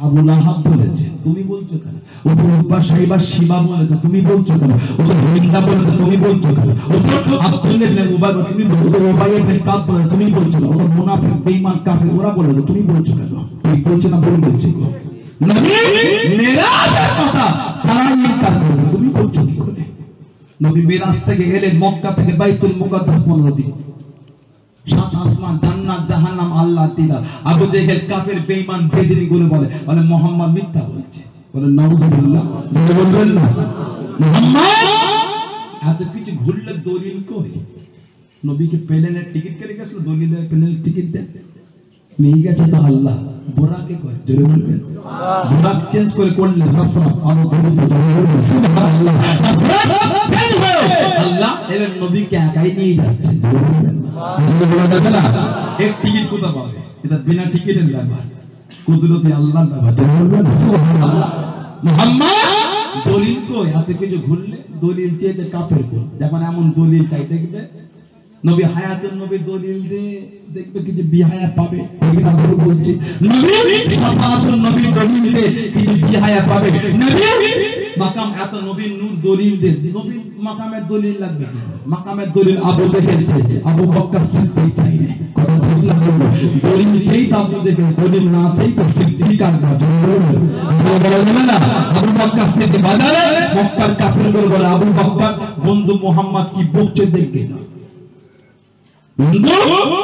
আবু লাহাব বলেছে তুমি বলছো কেন ও তো উতবা সাইবা শিবা বলেছে তুমি বলছো কেন ও তো হিন্দা বলেছে তুমি বলছো কেন ও তো আব্দুল্লাহ ইবনে উবাই তুমি বলছো উবাই ইবনে কাব বলেছে তুমি বলছো না ও তো মুনাফিক বেঈমান কাফির ওরা বলেছে তুমি বলছো কেন তুমি বলছো না ভুল বলছো নবী মেরাজের কথা তারা ইনকার করে তুমি বলছো কি করে নবী মিরাজ থেকে গেলেন মক্কা থেকে বাইতুল মুকাদ্দাস 15 দিন সাত আসমান জান্নাত জাহান্নাম আল্লাহ দিদা আবু জেহেল কাফের বেঈমান বেদিনী গুলো বলে মুহাম্মদ মিথ্যা বলছে বলে নাউজুবিল্লাহ বলবেন না মুহাম্মদ এত কিছু ঘুরলে দলিল কই নবীকে প্লেনের টিকিট কেটে গেছিল দলিলের প্লেনের টিকিট দেন নিয়ে গেছে তো আল্লাহ বোরাকে কয় জোরে বলবেন বোরাক চেঞ্জ করে করলে সবসময় আলো দলিল সুবহানাল্লাহ চেঞ্জ হয়ে আল্লাহ এর নবীকে একাই নিয়ে যাচ্ছে জোরে বলবেন বলা যাবে না এক টিকিট কোথা পাবে এটা বিনা টিকিটের ব্যাপার কুদরতি আল্লাহর ব্যাপার জোরে বলবেন সুবহানাল্লাহ মুহাম্মদ দলিল কই হাতে কিছু ঘুরলে দলিল চেয়েছে কাফের কো যখন এমন দলিল চাই দেখবে নবী হায়াতুন নবী দলিল দে দেখবে কিছু বিহায়া পাবে এখানে আমরা বলছি নবী শাফাআতুন নবী দলিল দে কিছু বিহায়া পাবে নবী মাকাম এত নবীর নূর দলিল দে নবী মাকামের দলিল লাগবে কি মাকামের দলিল আবু জেহেল চাইছে আবু বকর সিদ্দিক চাইছে কথা বুঝলাম দলিল চাইছে আবু জেহেল দলিল না চাইছে সিদ্দিক আর বলা যাবে না আবু বকর সিদ্দিক বাজারে মক্কার কাফিরগুলো বলে আবু বকর বন্ধু মুহাম্মদ কি বকছে দেখবে না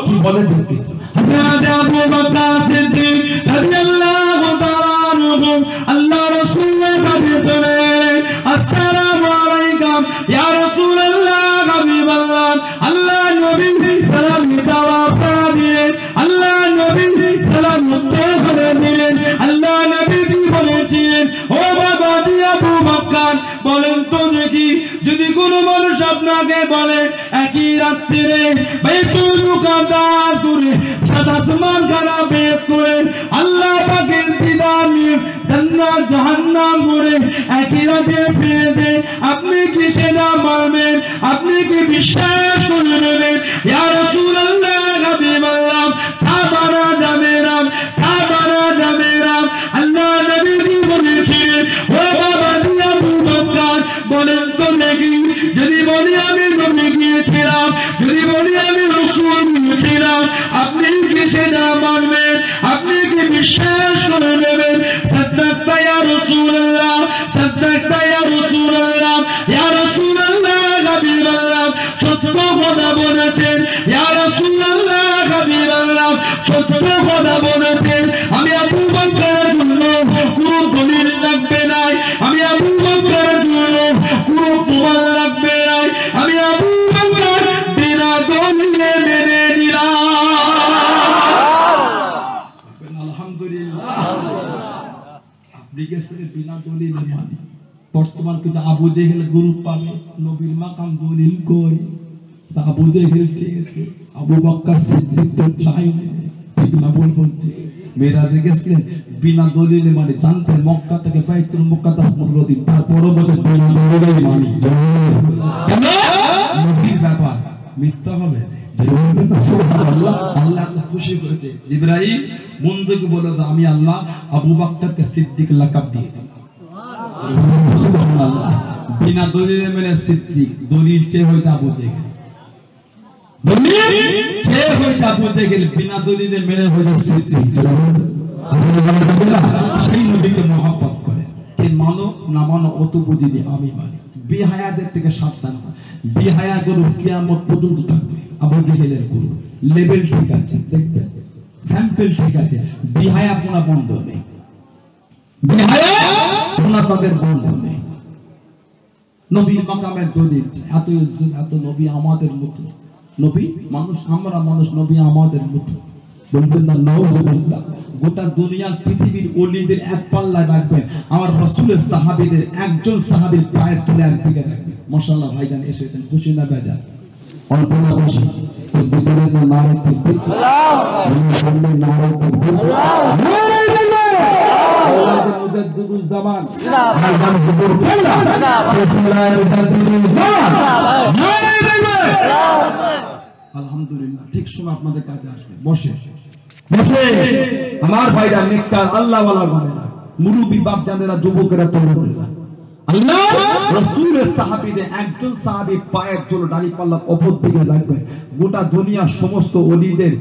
কি বলে দেখে হযরত আবু বকর সিদ্দিক রাদিয়াল্লাহু তাআলা আনহু আল্লাহ রাসূলের কাছে চলে আসসালামু আলাইকুম ইয়া রাসূলুল্লাহ হাবিবাল্লাহ আল্লাহ নবী সালাম জবাব দিয়ে আল্লাহ নবী সালাম উত্তর করে দিলেন আল্লাহ নবী কি বলেছিলেন ও বাবা জি আবু বকর বলেন তো দেখি যদি কোনো মানুষ আপনাকে বলে একই রাত্রে বাইতুল মুকাদ্দাস ঘুরে সাত আসমান খানা বেদ করে আল্লাহ পাকের দিদার নিয়ে জান্নাত জাহান্নাম ঘুরে একই রাতে ফিরেছে আপনি কি সেটা মানবেন আপনি কি বিশ্বাস করে নেবেন ইয়া রাসূলুল্লাহ হাবিবাল্লাহ তা মানা যাবে না তা মানা যাবে না আল্লাহ নবী কি বলেছিলেন ও বাবা জি আবু বকর বলেন তো দেখি যদি বলি আমি নবী গিয়েছিলাম যদি বলি আমি রাসূল গিয়েছিলাম আপনি কি সেটা মানবেন আপনি কি বিশ্বাস করে নেবেন সাদ্দাকতা ইয়া রাসূলুল্লাহ সাদ্দাকতা ইয়া রাসূলুল্লাহ ইয়া রাসূলুল্লাহ হাবিবাল্লাহ সত্য কথা বলেছেন ইয়া রাসূলুল্লাহ হাবিবাল্লাহ সত্য কথা বলেছেন আমি আবু বকরের জন্য কোনো দলিল লাগবে না আমি আবু বকরের জন্য কোনো প্রমাণ লাগবে না আমি আবু বকর বিনা দলিলে মেনে নিলাম আলহামদুলিল্লাহ আপনি গেছেন বিনা দলিলে মানে বর্তমান কিছু আবু জেহেল গ্রুপ পাবে নবীর মাকাম দলিল কই তা আবু জেহেল চেয়েছে আবু বকর সিদ্দিক তো চাইনি ঠিক না বলছে মেরাজে গেছেন বিনা দলিলে মানে জানতে মক্কা থেকে বাইতুল মুকাদ্দাস 15 দিন তারপরও বলে বিনা দলিলে মানে কেন নবীর ব্যাপার মিথ্যা হবে সুবহানাল্লাহ আল্লাহ তো খুশি করেছে ইব্রাহিম বন্ধুকে বলে আমি আল্লাহ আবু বকরকে সিদ্দিক লাকাব দিয়ে দিলাম সুবহানাল্লাহ বিনা দলিলে মানে সিদ্দিক দলিল চেয়ে হয়েছে আবু জেহেল দলিল চেয়ে হয়েছে আবু জেহেল বিনা দলিলে মেনে হয়েছে সিদ্দিক সেই নবীকে মহব্বত করে কে মানো না মানো অত বুঝিনি আমি মানি বিহায়াদের থেকে সাবধান বিহায়া গরু কিয়ামত পর্যন্ত থাকবে আবু জেহেলের গরু লেভেল ঠিক আছে দেখবেন স্যাম্পল ঠিক আছে বিহায়া পোনা বন্ধ নেই বিহায়া পোনা তাদের বন্ধ নেই নবীর মাকামের দলিল এত এত নবী আমাদের মতো নবী মানুষ আমরা মানুষ নবী আমাদের মতো বলবেন না নাউজুবিল্লাহ গোটা দুনিয়ার পৃথিবীর ওলিদের এক পাল্লায় রাখবেন আমার রাসূলের সাহাবীদের একজন সাহাবীর পায়ের তলে এক দিকে রাখবেন মাশাআল্লাহ ভাইজান এসেছেন খুশি না বেজার অল্প না বেশি বিসমিল্লাহ নারে তাকবীর আল্লাহু আকবার নারে তাকবীর আল্লাহু আকবার মুজাদ্দিদুল জামান আল্লাহ হুজুর বললা সিলসিলা মুজাদ্দিদুল জামান আলহামদুলিল্লাহ ঠিক সময় আপনাদের কাছে আসবে বসে বসে আমার ভাইরা নেককার আল্লাহ ওয়ালা বান্দারা মুরুব্বি বাপ জানেরা যুবকেরা তরুণেরা আল্লাহ রাসূলের সাহাবীদের একজন সাহাবী পায়ের ধুলো দাড়িপাল্লা উপর দিকে রাখবেন গোটা দুনিয়ার সমস্ত ওলিদের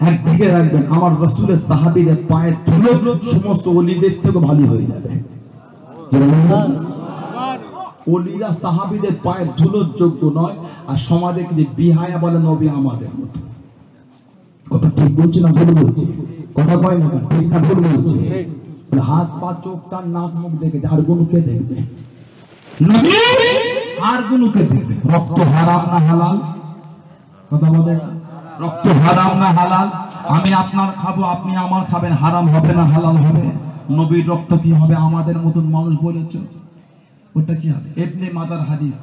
একদিকে রাখবেন আমার রাসূলের সাহাবীদের পায়ের ধুলো সমস্ত ওলিদের থেকে ভালো হয়ে যাবে ওলিরা সাহাবীদের পায়ের ধুলোর যোগ্য নয় আর সমাজে কি বিহায়া বলে নবী আমাদের মতো কথা ঠিক বলছি না ভুল বলছি কথা কয় না ঠিক না ভুল বলছি হাত পা চোখ কান নাক মুখ দেখে আর গুনুকে দেখবে নবী আর গুনুকে দেখবে রক্ত হারাম না হালাল কথা বলে রক্ত হারাম না হালাল আমি আপনার খাবো আপনি আমার খাবেন হারাম হবে না হালাল হবে নবীর রক্ত কি হবে আমাদের মতন মানুষ বলেছে ওটা কি হবে ইবনে মাজার হাদিস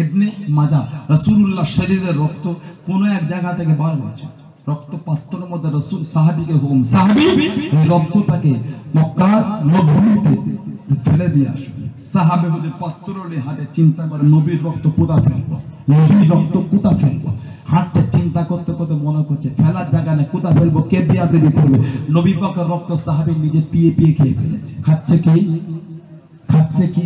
ইবনে মাজা রাসূলুল্লাহ শরীরের রক্ত কোন এক জায়গা থেকে বার হয়েছে রক্ত পাত্রের মধ্যে রাসূল সাহাবীকে হুকুম সাহাবী এই রক্তটাকে মক্কার মরুভূমিতে ফেলে দিয়ে আসবে সাহাবী বলে পাত্রলে হাতে চিন্তা করে নবীর রক্ত কোথা ফেলবো নবীর রক্ত কোথা ফেলবো হাতে চিন্তা করতে করতে মনে করছে ফেলার জায়গা নেই কোথা ফেলবো কে বিয়া দেবে করবে নবী পাকের রক্ত সাহাবী নিজে পিয়ে পিয়ে খেয়ে ফেলেছে খাচ্ছে কি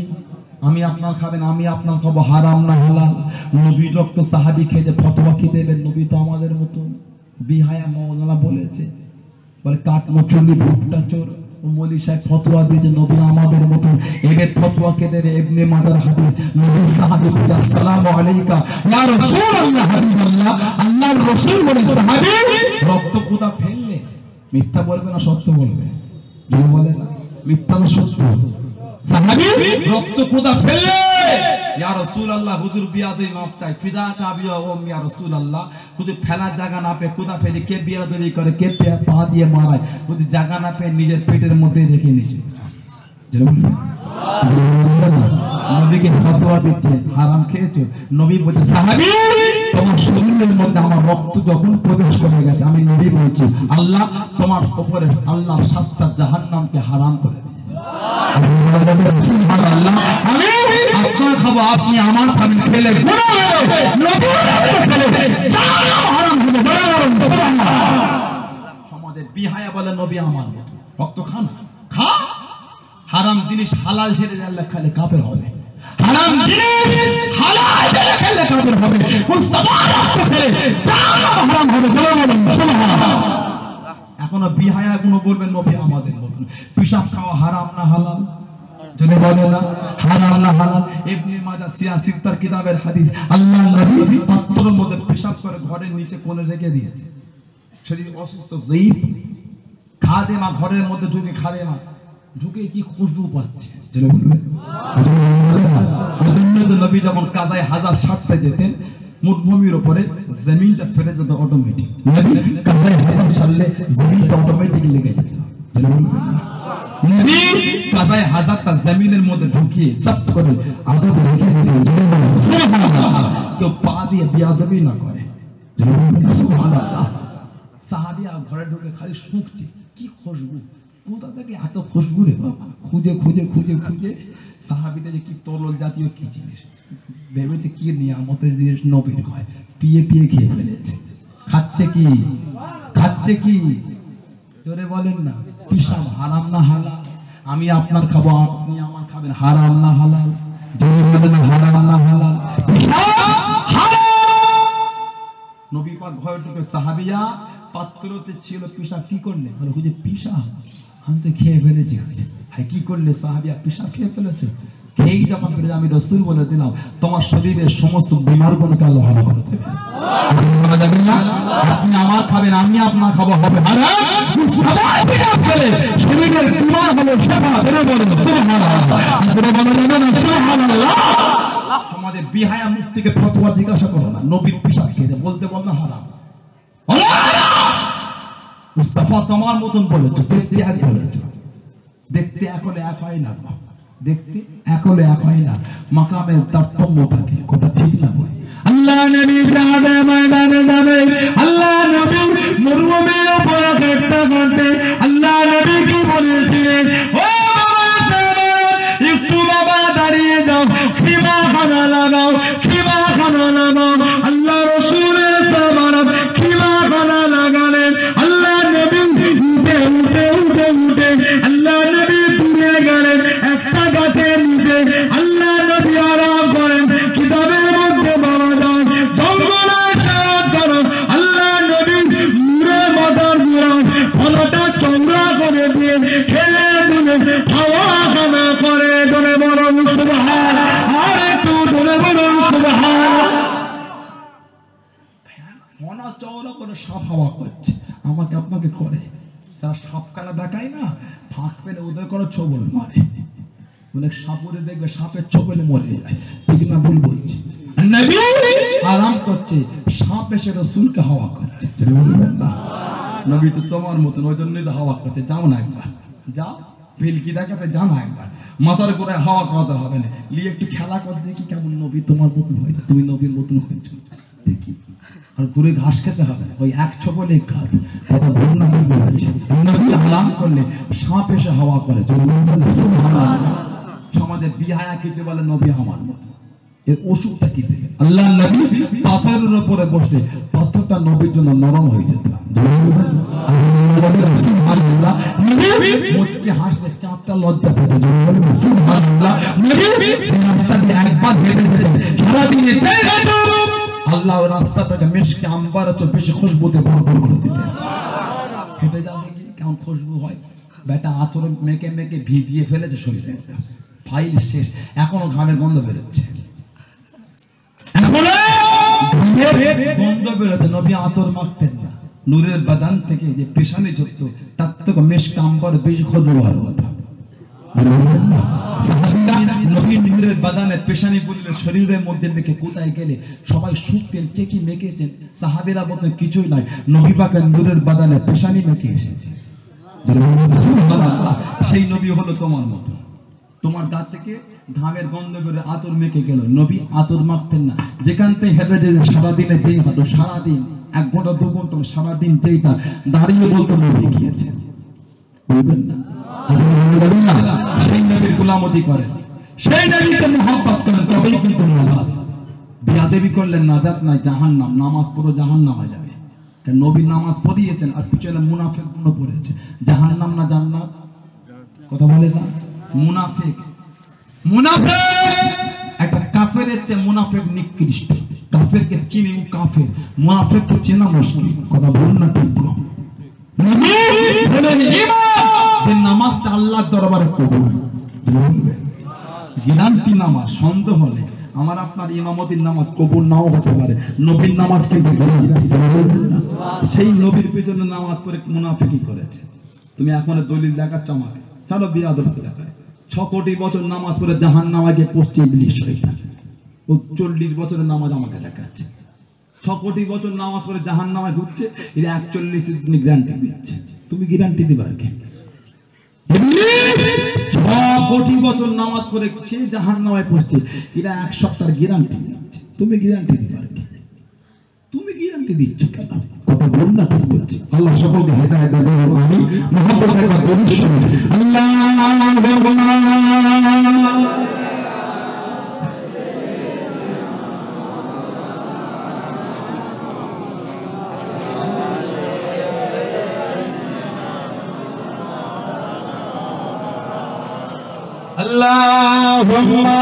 আমি আপনার খাবেন আমি আপনার খাবো হারাম না হালাল নবীর রক্ত সাহাবী খেয়ে ফতোয়া কি দেবেন নবী তো আমাদের মতো বিহায়া মাওলানা বলেছে বলে কাট মুচুলি ভুট্টা চোর মৌলী সাহেব ফতোয়া দিয়েছে নবী আমাদের মতো এদের ফতোয়া কে দেবে ইবনে মাজার হাদিস নবী সাহাবী বলে আসসালামু আলাইকা ইয়া রাসূলুল্লাহ হাবিবাল্লাহ আল্লাহর রাসূল বলে সাহাবী রক্ত কোথা ফেললে মিথ্যা বলবে না সত্য বলবে যদি বলে না মিথ্যা না সত্য সাহাবী রক্ত কোথা ফেললে ইয়া রাসূলুল্লাহ হুজুর বিয়াদে মাফ চাই ফিদা কাবিয়া ও ইয়া রাসূলুল্লাহ যদি ফেলার জায়গা না পেয়ে কোথা ফেলে কে বিয়াদবি করে কে পা দিয়ে মারায় যদি জায়গা না পেয়ে নিজের পেটের মধ্যে রেখে নিছে নবীকে ফতোয়া দিচ্ছে হারাম খেয়েছো নবী বলছে সাহাবী তোমার শরীরের মধ্যে আমার রক্ত যখন প্রবেশ করে গেছে আমি নবী বলছি আল্লাহ তোমার উপরে আল্লাহ 7টা জাহান্নামকে হারাম করে আপনার খাবো আপনি আমার খাবেন খেলে সমাজের বিহায়া বলে নবী আমার রক্ত খান খা হারাম জিনিস হালাল ছেড়ে জানলে খেলে কাফের হবে হারাম জিনিস হালাল ছেড়ে খেলে কাফের হবে মুস্তাফা রক্ত খেলে হারাম হবে সুবহানাল্লাহ এখনো বিহায়া গুলো বলবেন নবী আমাদের মতন পিশাব খাওয়া হারাম না হালাল যদি বলে না হারাম না হালাল ইবনে মাজাহ সিয়াসিত্তার কিতাবের হাদিস আল্লাহ নবী পাত্রের মধ্যে পিশাব করে ঘরের নিচে কোণে রেখে দিয়েছে শরীর অসুস্থ জয়ীফ খাদেমা ঘরের মধ্যে ঢুকে খাদেমা ঢুকে কি খুশবু পাচ্ছে যদি বলবেন নবী যখন কাজায় হাজার 60টা যেতেন মুঠভূমির উপরে জমিনটা ফেলে যেত অটোমেটিক নবী কাজায় হাজার সালে জমিনটা অটোমেটিক লেগে যেত নবী কাজায় হাজারটা জমিনের মধ্যে ঢুকিয়ে সব করে আদব রেখে দিতেন সুবহানাল্লাহ কেউ পা দিয়ে বিয়াদবি না করে সুবহানাল্লাহ সাহাবীরা ঘরে ঢুকে খালি শুকছে কি খুশবু কোথা থেকে এত খুশবু রে বাবা খুঁজে খুঁজে খুঁজে খুঁজে সাহাবীদের কি তরল জাতীয় কি জিনিস ভেবেছে কি নিয়ামতের জিনিস নবীর হয় পিয়ে পিয়ে খেয়ে ফেলেছে খাচ্ছে কি জোরে বলেন না পিশাব হারাম না হালাল আমি আপনার খাবো আপনি আমার খাবেন হারাম না হালাল জোরে বলেন হারাম না হালাল নবী পাক ঘরে ঢুকে সাহাবীরা পাত্রতে ছিল পিশাব কি করলে বলে হুজুর পিশাব আমি তো খেয়ে ফেলেছি ভাই কি করলে সাহাবীরা পিশাব খেয়ে ফেলেছে খেয়ে যখন ফেলে আমি রাসূল বলে দিলাম তোমার শরীরের সমস্ত বিমারগুলোকে আল্লাহ ভালো করে দেবে আপনি আমার খাবেন আমি আপনার খাবো হবে হারাম সবাই পিশাব ফেলে শরীরের বিমার হলো শেফা ধরে বলেন সুবহানাল্লাহ আমাদের বিহায়া মুফতিকে ফতোয়া জিজ্ঞাসা করো না নবীর পিশাব খেয়ে বলতে বলনা হারাম মুস্তাফা তোমার মতন বলেছো দেখতে এক বলেছো দেখতে একলে এক হয় না দেখতে একলে এক হয় না মাকামের তারতম্য থাকে কোটা ঠিক না বলে আল্লাহ নবী জানে ময়দানে যাবে আল্লাহ নবী মরুভূমির উপর একটা ঘন্টে আল্লাহ নবী কি বলেছিলেন ও করে সাপ হাওয়া করছে, আমাকে আপনাকে করে। যারা সাপ কালা দেখায় না, ফাঁক পেলে ওদের করে ছবল মারে। অনেক সাপুরে দেখবে সাপের ছবলে মরে যায়, ঠিক না ভুল বলছি? নবী আরাম করছে, সাপ এসে রাসূলকে হাওয়া করছে। নবী তো তোমার মতন, ওই জন্যই তো হাওয়া করছে। যাও না একবার, যাও ফিলকি দেখাতে, জানা একবার মাথার করে হাওয়া করাতে হবে না, নিয়ে একটু খেলা করে দেখি কেমন নবী তোমার মতন হয়েছে, তুমি নবীর মতন হয়েছো দেখি। আর ঘুরে ঘাস খেতে হবে, ওই এক ছবলে ঘাত কথা ভুল না বলেছে। নবী আরাম করলে সাপ এসে হাওয়া করে। সমাজে বিহায়া খেতে বলে নবী আমার মতো, এর ওষুধটা কি দেবে? আল্লাহ নবী পাথরের উপরে বসলে পাথরটা নবীর জন্য নরম হয়ে যেত। মুচকি হাসলে চাঁদটা লজ্জা পেত। আল্লাহ রাস্তাটাকে মিশকে আম্বার বেশি খুশবুতে ভরপুর করে দিতেন। হেঁটে যাও দেখি কেমন খুশবু হয়। বেটা আচরণ মেকে মেকে ভিজিয়ে ফেলেছে শরীরে, ফাইল শেষ, এখনো ঘামের গন্ধ বেরোচ্ছে, গন্ধ বেরোচ্ছে। নবী আতর মাখতেন না, নূরের বাদান থেকে যে পেশানি ঝরতো তার থেকে মিশকে আম্বার বেশি খুশবু ভালো হতো। নবীর নূরের বাদানে পেশানি বললে শরীরের মধ্যে মেখে কোথায় গেলে সবাই শুকতেন, কে কি মেখেছেন? সাহাবীরা বলতেন কিছুই নাই, নবী পাকের নূরের বাদানে পেশানি মেখে এসেছে। সেই নবী হলো তোমার মতো, তোমার গা থেকে ঘামের গন্ধ বেরো, আতর মেখে গেল। নবী আতর মাখতেন না, যেখান থেকে হেঁটে যে সারাদিনে যেই হাঁটো, সারাদিন 1 ঘন্টা 2 ঘন্টা সারাদিন যেইটা দাঁড়িয়ে বলতো নবী গিয়েছে, বলবেন না? সেই নবীর গোলামতি করেন, সেই নবীকে মুহাব্বত করেন, তবেই কিন্তু নাজাত। বিয়াদবি করলে নাজাত নাই, জাহান্নাম। নামাজ পড়ো জাহান্নামে যাবে, কারণ নবী নামাজ পড়িয়েছেন আর পিছনে মুনাফিক গুলো পড়েছে। জাহান্নাম না জান্নাত? কথা বলে না? মুনাফিক, মুনাফিক একটা কাফেরের চেয়ে মুনাফিক নিকৃষ্ট। কাফেরকে চিনি ও কাফের, মুনাফিককে চেনা মুশকিল। কথা বল না ঠিক? যে নামাজটা আল্লাহর দরবারে কবুল, গ্যারান্টি নামাজ। সন্দেহ হলে আমার আপনার ইমামতির নামাজ কবুল নাও হতে পারে, নবীর নামাজ কিন্তু সেই নবীর পেছনে নামাজ পড়ে মুনাফিকি করেছে। তুমি এখন দলিল দেখাচ্ছ আমাকে, চলো বিয়াদব দেখায়। 6 কোটি বছর নামাজ পড়ে জাহান্নামে পড়ছে ইবলিস শয়তান, ও 40 বছরের নামাজ আমাকে দেখাচ্ছে। 6 কোটি বছর নামাজ পড়ে জাহান্নামে ঘুরছে, এরা 41 দিন গ্যারান্টি দিচ্ছে। তুমি গ্যারান্টি দিবা কে? 6 কোটি বছর নামাজ পড়ে সে জাহান্নামে পড়ছে, এরা 1 সপ্তাহের গ্যারান্টি দিচ্ছে। তুমি গ্যারান্টি দিবা কে? তুমি গ্যারান্টি দিচ্ছ কেন? কথা বল না ঠিক বলছি। আল্লাহ সকলকে হেদায়েত দান করুন। আমি মুহাম্মদ একবার দরুদ শরীফ আল্লাহুম্মা Allahumma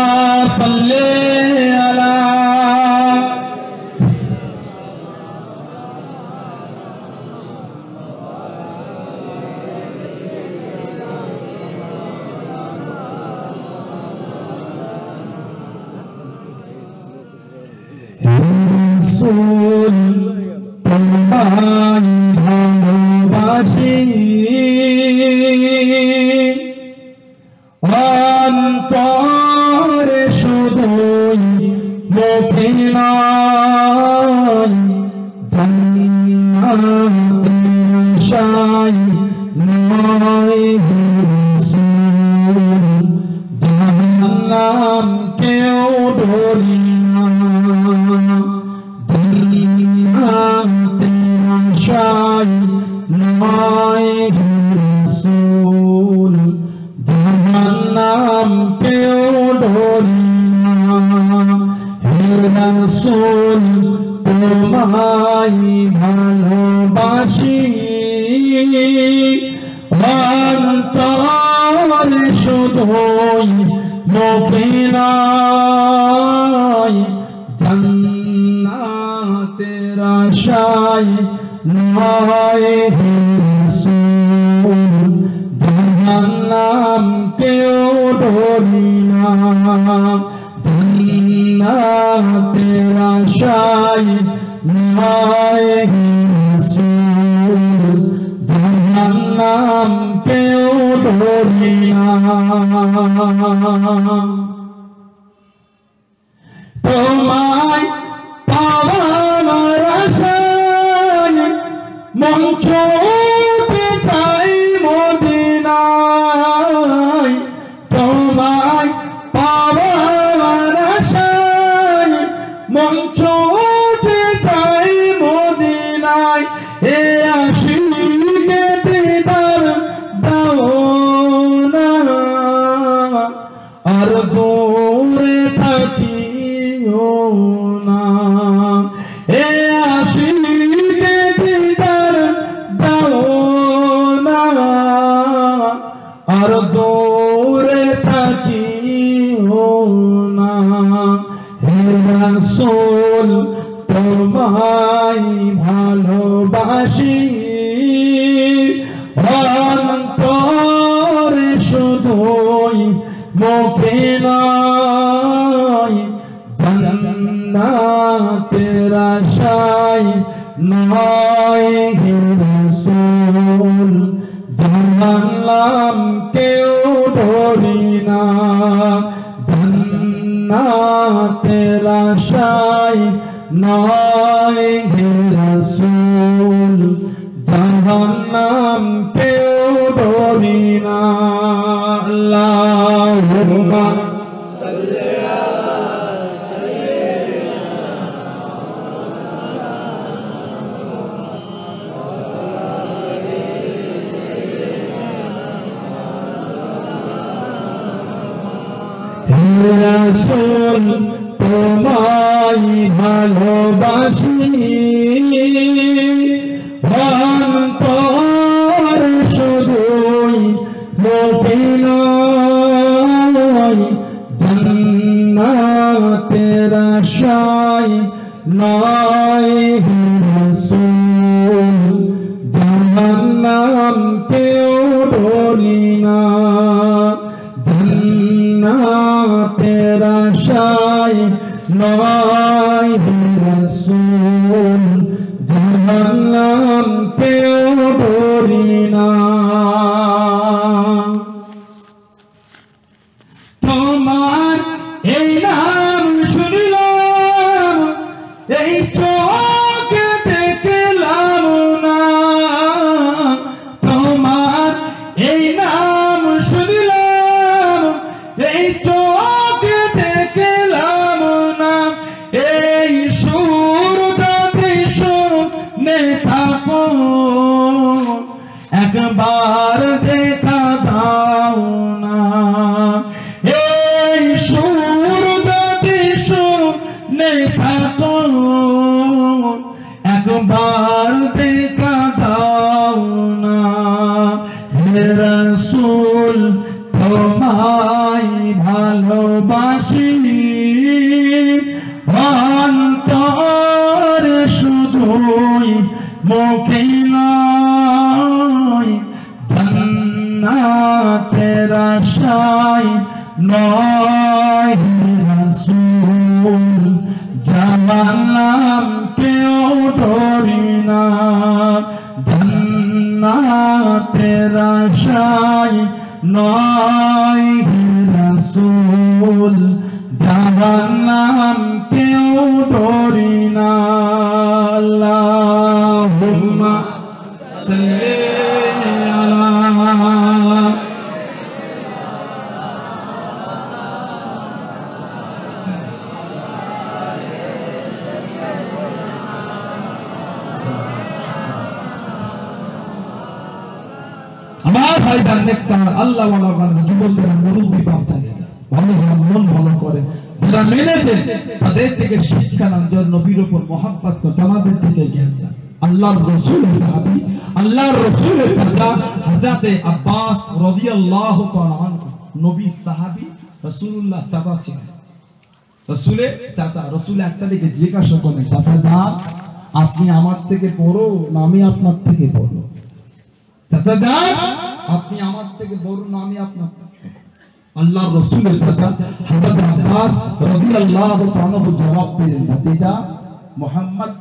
salli ala Rasul তোমায় ভালোবাসি অন্তরে শুধুই মুখে নয়, জান্নাতের আশায় নয় রাসূল, জাহান্নাম কেউ ডরি না, জান্নাতের আশায় নয় রাসূল, জাহান্নাম কেউ ডরি না। হে রাসূল তোমায় ভালোবাসি অন্তরে শুধুই মুখে নয়, জান্নাতের আশায় নয় রাসূল, জাহান্নাম কেউ ডরি না, জান্নাতের আশায় নয় জানলাম কেউ ডরি না তোমায় পাওয়ার আশায় মন ছুটে যাই মদিনায় তোমায় পাওয়ার আশায় মন ছুটে যাই মদিনায় এ আশিকে দিদার দাও না আর দূরে থাকিও না এ আশিকে দিদার দাও না আর দূরে থাকিও না হে রাসূল তোমায় ভালোবাসি অন্তরে শুধুই মুখে নয় জান্নাতের আশায় নয় হে রাসূল জানলাম কেউ ডরি না জান্নাতের আশায় নয় হে রাসূল জাহান্নাম কেউ ডরি না আল্লাহুম্মা সাল্লি আলা সাইয়্যিদিনা রাসূল তোমায় ভালোবাসি অন্তর শুধুই মুখে নয় জান্নাতের আশায় নয় হে রাসূল জাহান্নাম কেউ ডরি না জান্নাতের আশায় নয় হে রাসূল জাহান্নাম কেউ ডরি না তোমার এই নাম শুনলাম এই চোখে দেখলাম না তোমার এই নাম শুনলাম এই চোখে দেখলাম না এই সুর যাতে শুনে থাকো একবার দেখা দাও না এই সুর যাতে শুনে থাকো একবার দেখা দাও না হে রাসূল তোমায় ভালোবাসি অন্তর শুধুই মুখে নয় জান্নাতের আশায় নয় হে রাসূল জাহান্নাম কেউ ডরি না জান্নাতের আশায় নয় হে রাসূল জাহান্নাম কেউ ডরি না আল্লাহুম্মা সাল্লি আলা আমার ভাইদার নেককার আল্লাহ ওয়ালা গান যুবকরা মুরব্বি বাপ থাকে ভালো মন ভালো করে যারা মেনেছে তাদের থেকে শিক্ষা নেওয়ার জন্য নবীর উপর মহব্বত করে আমাদের থেকে জ্ঞান দেন আল্লাহর রাসূল সাহাবী আল্লাহর রাসূলের চাচা হযরতে আব্বাস রাদিয়াল্লাহু তাআলা আনহু নবী সাহাবী রাসূলুল্লাহ চাচা ছিলেন রাসূলের চাচা রাসূল একটা দিকে জিজ্ঞাসা করেন চাচা যান আপনি আমার থেকে বড় না আমি আপনার থেকে বড় চাচা যান আপনি আমার থেকে বড় না আমি আপনার আল্লাহর রাসূলের চাচা হযরত আব্বাস রাদিয়াল্লাহু তাআলা জবাব দিলেন ভাতিজা মুহাম্মদ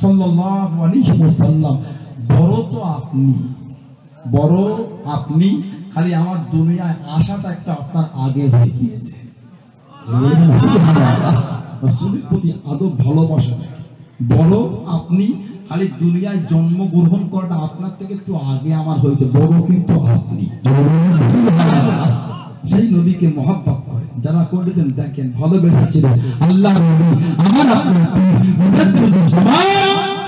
সাল্লাল্লাহু আলাইহি ওয়াসাল্লাম বড় তো আপনি বড় আপনি, খালি আমার দুনিয়ায় আসাটা একটা আপনার আগে হয়ে গিয়েছে। রাসূলের প্রতি আদব ভালোবাসা, বড় আপনি, খালি দুনিয়ায় জন্মগ্রহণ করাটা আপনার থেকে একটু আগে আমার হয়েছে, বড় কিন্তু আপনি। সেই নবীকে মহব্বত করে যারা করেছেন, দেখেন ভালোবেসেছিলেন আল্লাহ নবী আমার আপনার মুজাদ্দিদুল জামান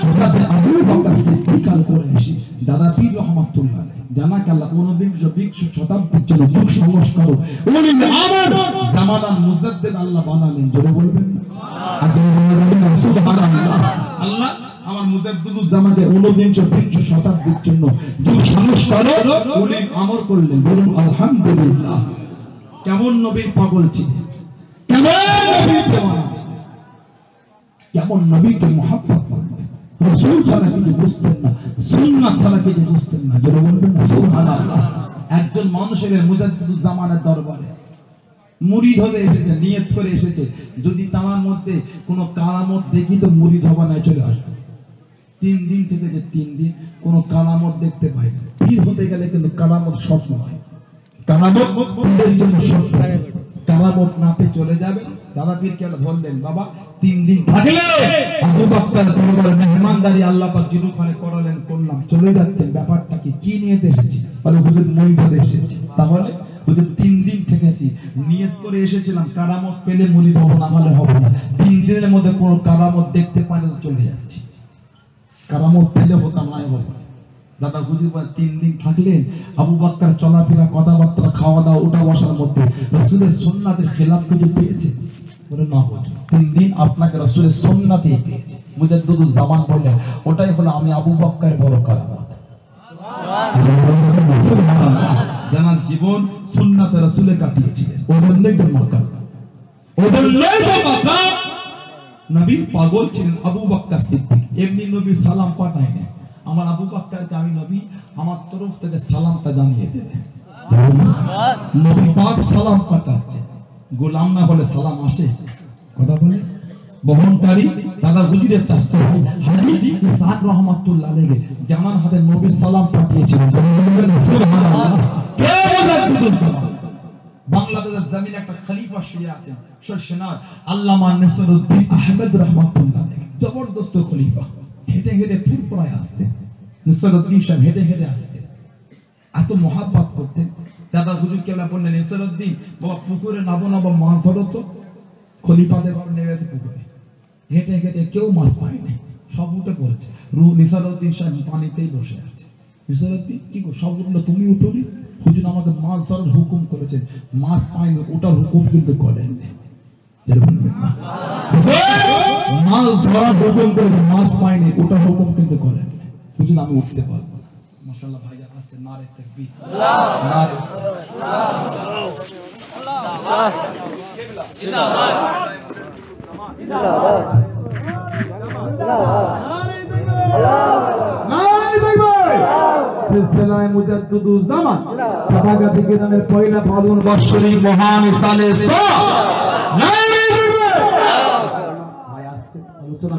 হযরত আবু বকর সিদ্দিক আল-কুরাইশি দাদা পীর রহমাতুল্লাহ আলাইহি জানাক আল্লাহ 19 শতাব্দীর জন্য যুগ সংস্কারক উনি আমার জামানার মুজাদ্দিদ আল্লাহ বানালেন। জোরে বলবেন না সুবহানাল্লাহ। আল্লাহ আমার মুজাদ্দিদুল জামানের 19 শতাব্দীর জন্য যুগ সংস্কারক উনি আমল করলেন। বলুন আলহামদুলিল্লাহ। কেমন নবীর পাগল ছিলেন, কেমন নবীর দেওয়ানা ছিলেন, কেমন নবীকে মহব্বত করলেন। রাসূল ছাড়া কিছু বুঝতেন না, সুন্নাত ছাড়া কিছু বুঝতেন না। যারা বলবেন না সুবহানাল্লাহ। একজন মানুষের মুজাদ্দিদুল জামানের দরবারে মুরিদ হয়ে এসেছে, নিয়ত করে এসেছে, যদি তার মধ্যে কোনো কারামত দেখি তো মুরিদ হওয়া নাই চলে আসবে। 3 দিন থেকে যে 3 দিন কোনো কারামত দেখতে পাই না। পীর হতে গেলে কিন্তু কারামত সব নয়, কারামত পীরের জন্য সব। কারামত না পেয়ে চলে যাবে। দাদা পীরকে বললেন, বাবা 3 দিন থাকলে আবু বকর দরবারে মেহমানদারি আল্লাহ পাক জিনুখানে করালেন, করলাম, চলে যাচ্ছেন, ব্যাপারটা কি নিয়ে এসেছি? বলে হুজুর মুরিদ হতে এসেছি। তাহলে হুজুর 3 দিন থেকেছি, নিয়ত করে এসেছিলাম কারামত পেলে মুরিদ হব, না হলে হবে না। 3 দিনের মধ্যে কোনো কারামত দেখতে পাইলে চলে যাচ্ছি, কারামত পেলে হতাম, নাই হবো। দাদা হুজুর 3 দিন থাকলেন। আবু বকর চলাফেরা, কথাবার্তা, খাওয়া দাওয়া, উঠা বসার মধ্যে রাসূলের সুন্নাতের খেলাফ কিছু পেয়েছে? বলে না হুজুর, 3 দিন আপনাকে রাসূলের সুন্নাতই পেয়েছে। মুজাদ্দিদুল জামান বললেন, ওটাই হলো আমি আবু বকরের বড় কারামত। সুবহানাল্লাহ। জানার জীবন সুন্নাতে রাসূলে কাটিয়েছিলেন। ওজন্যই তো মাকাম, ওজন্যই তো মাকাম। নবীর পাগল ছিলেন আবু বকর সিদ্দিক। এমনি নবী সালাম পাঠায় না, আমার আবু বকরকে আমি নবী আমার তরফ থেকে সালামটা জানিয়ে দেবে। নবী পাক সালাম পাঠাচ্ছে, গোলাম না বলে সালাম আসে? কথা বলে বহনকারী দাদা হুজুরের চাচা হাজী ইসহাক রহমাতুল্লাহ আলাইহি জামান হাতে নবী সালাম পাঠিয়েছিলেন। সুবহানাল্লাহ। কে মুজাদ্দিদুল জামান? বাংলাদেশের জমিনে একটা খলিফা শুয়ে আছেন, শর্ষনার আল্লামা নাসিরউদ্দিন আহমদ রহমাতুল্লাহ আলাইহি, জবরদস্ত খলিফা। হেঁটে হেঁটে ফুরফুরায় আসতেন, নাসিরউদ্দিন সাহেব হেঁটে হেঁটে আসতেন, এত মহব্বত করতেন। দাদা হুজুর কেবলা বললেন, নাসিরউদ্দিন বাবা পুকুরে নাবো মাছ ধরো তো। খলিফাদের বাবা নেমে গেছে পুকুরে, হেঁটে হেঁটে কেউ মাছ পায়নি, সব উঠে পড়েছে। নাসিরউদ্দিন সাহেব পানিতেই বসে আছে। নাসিরউদ্দিন কি গো, সব উঠলো, তুমি উঠোনি? হুজুর আমাকে মাছ ধরার হুকুম করেছেন, মাছ পাইনি, ওটার হুকুম কিন্তু করেন। মাছ ধরার হুকুম করেছেন, মাছ পাইনি, ওটার হুকুম কিন্তু করেন। হুজুর আমি উঠতে পারবো না। মাশাআল্লাহ ভাইয়া আসছে, নারে তাকবীর, নারে জিন্দাবাদ, জিন্দাবাদ, জিন্দাবাদ, সিলসিলায়ে মুজাদ্দিদুল জামান তথাগত কিরামের পয়লা ফাল্গুন বৎসরী মহান সালে সা। ভাই আসছে আলোচনা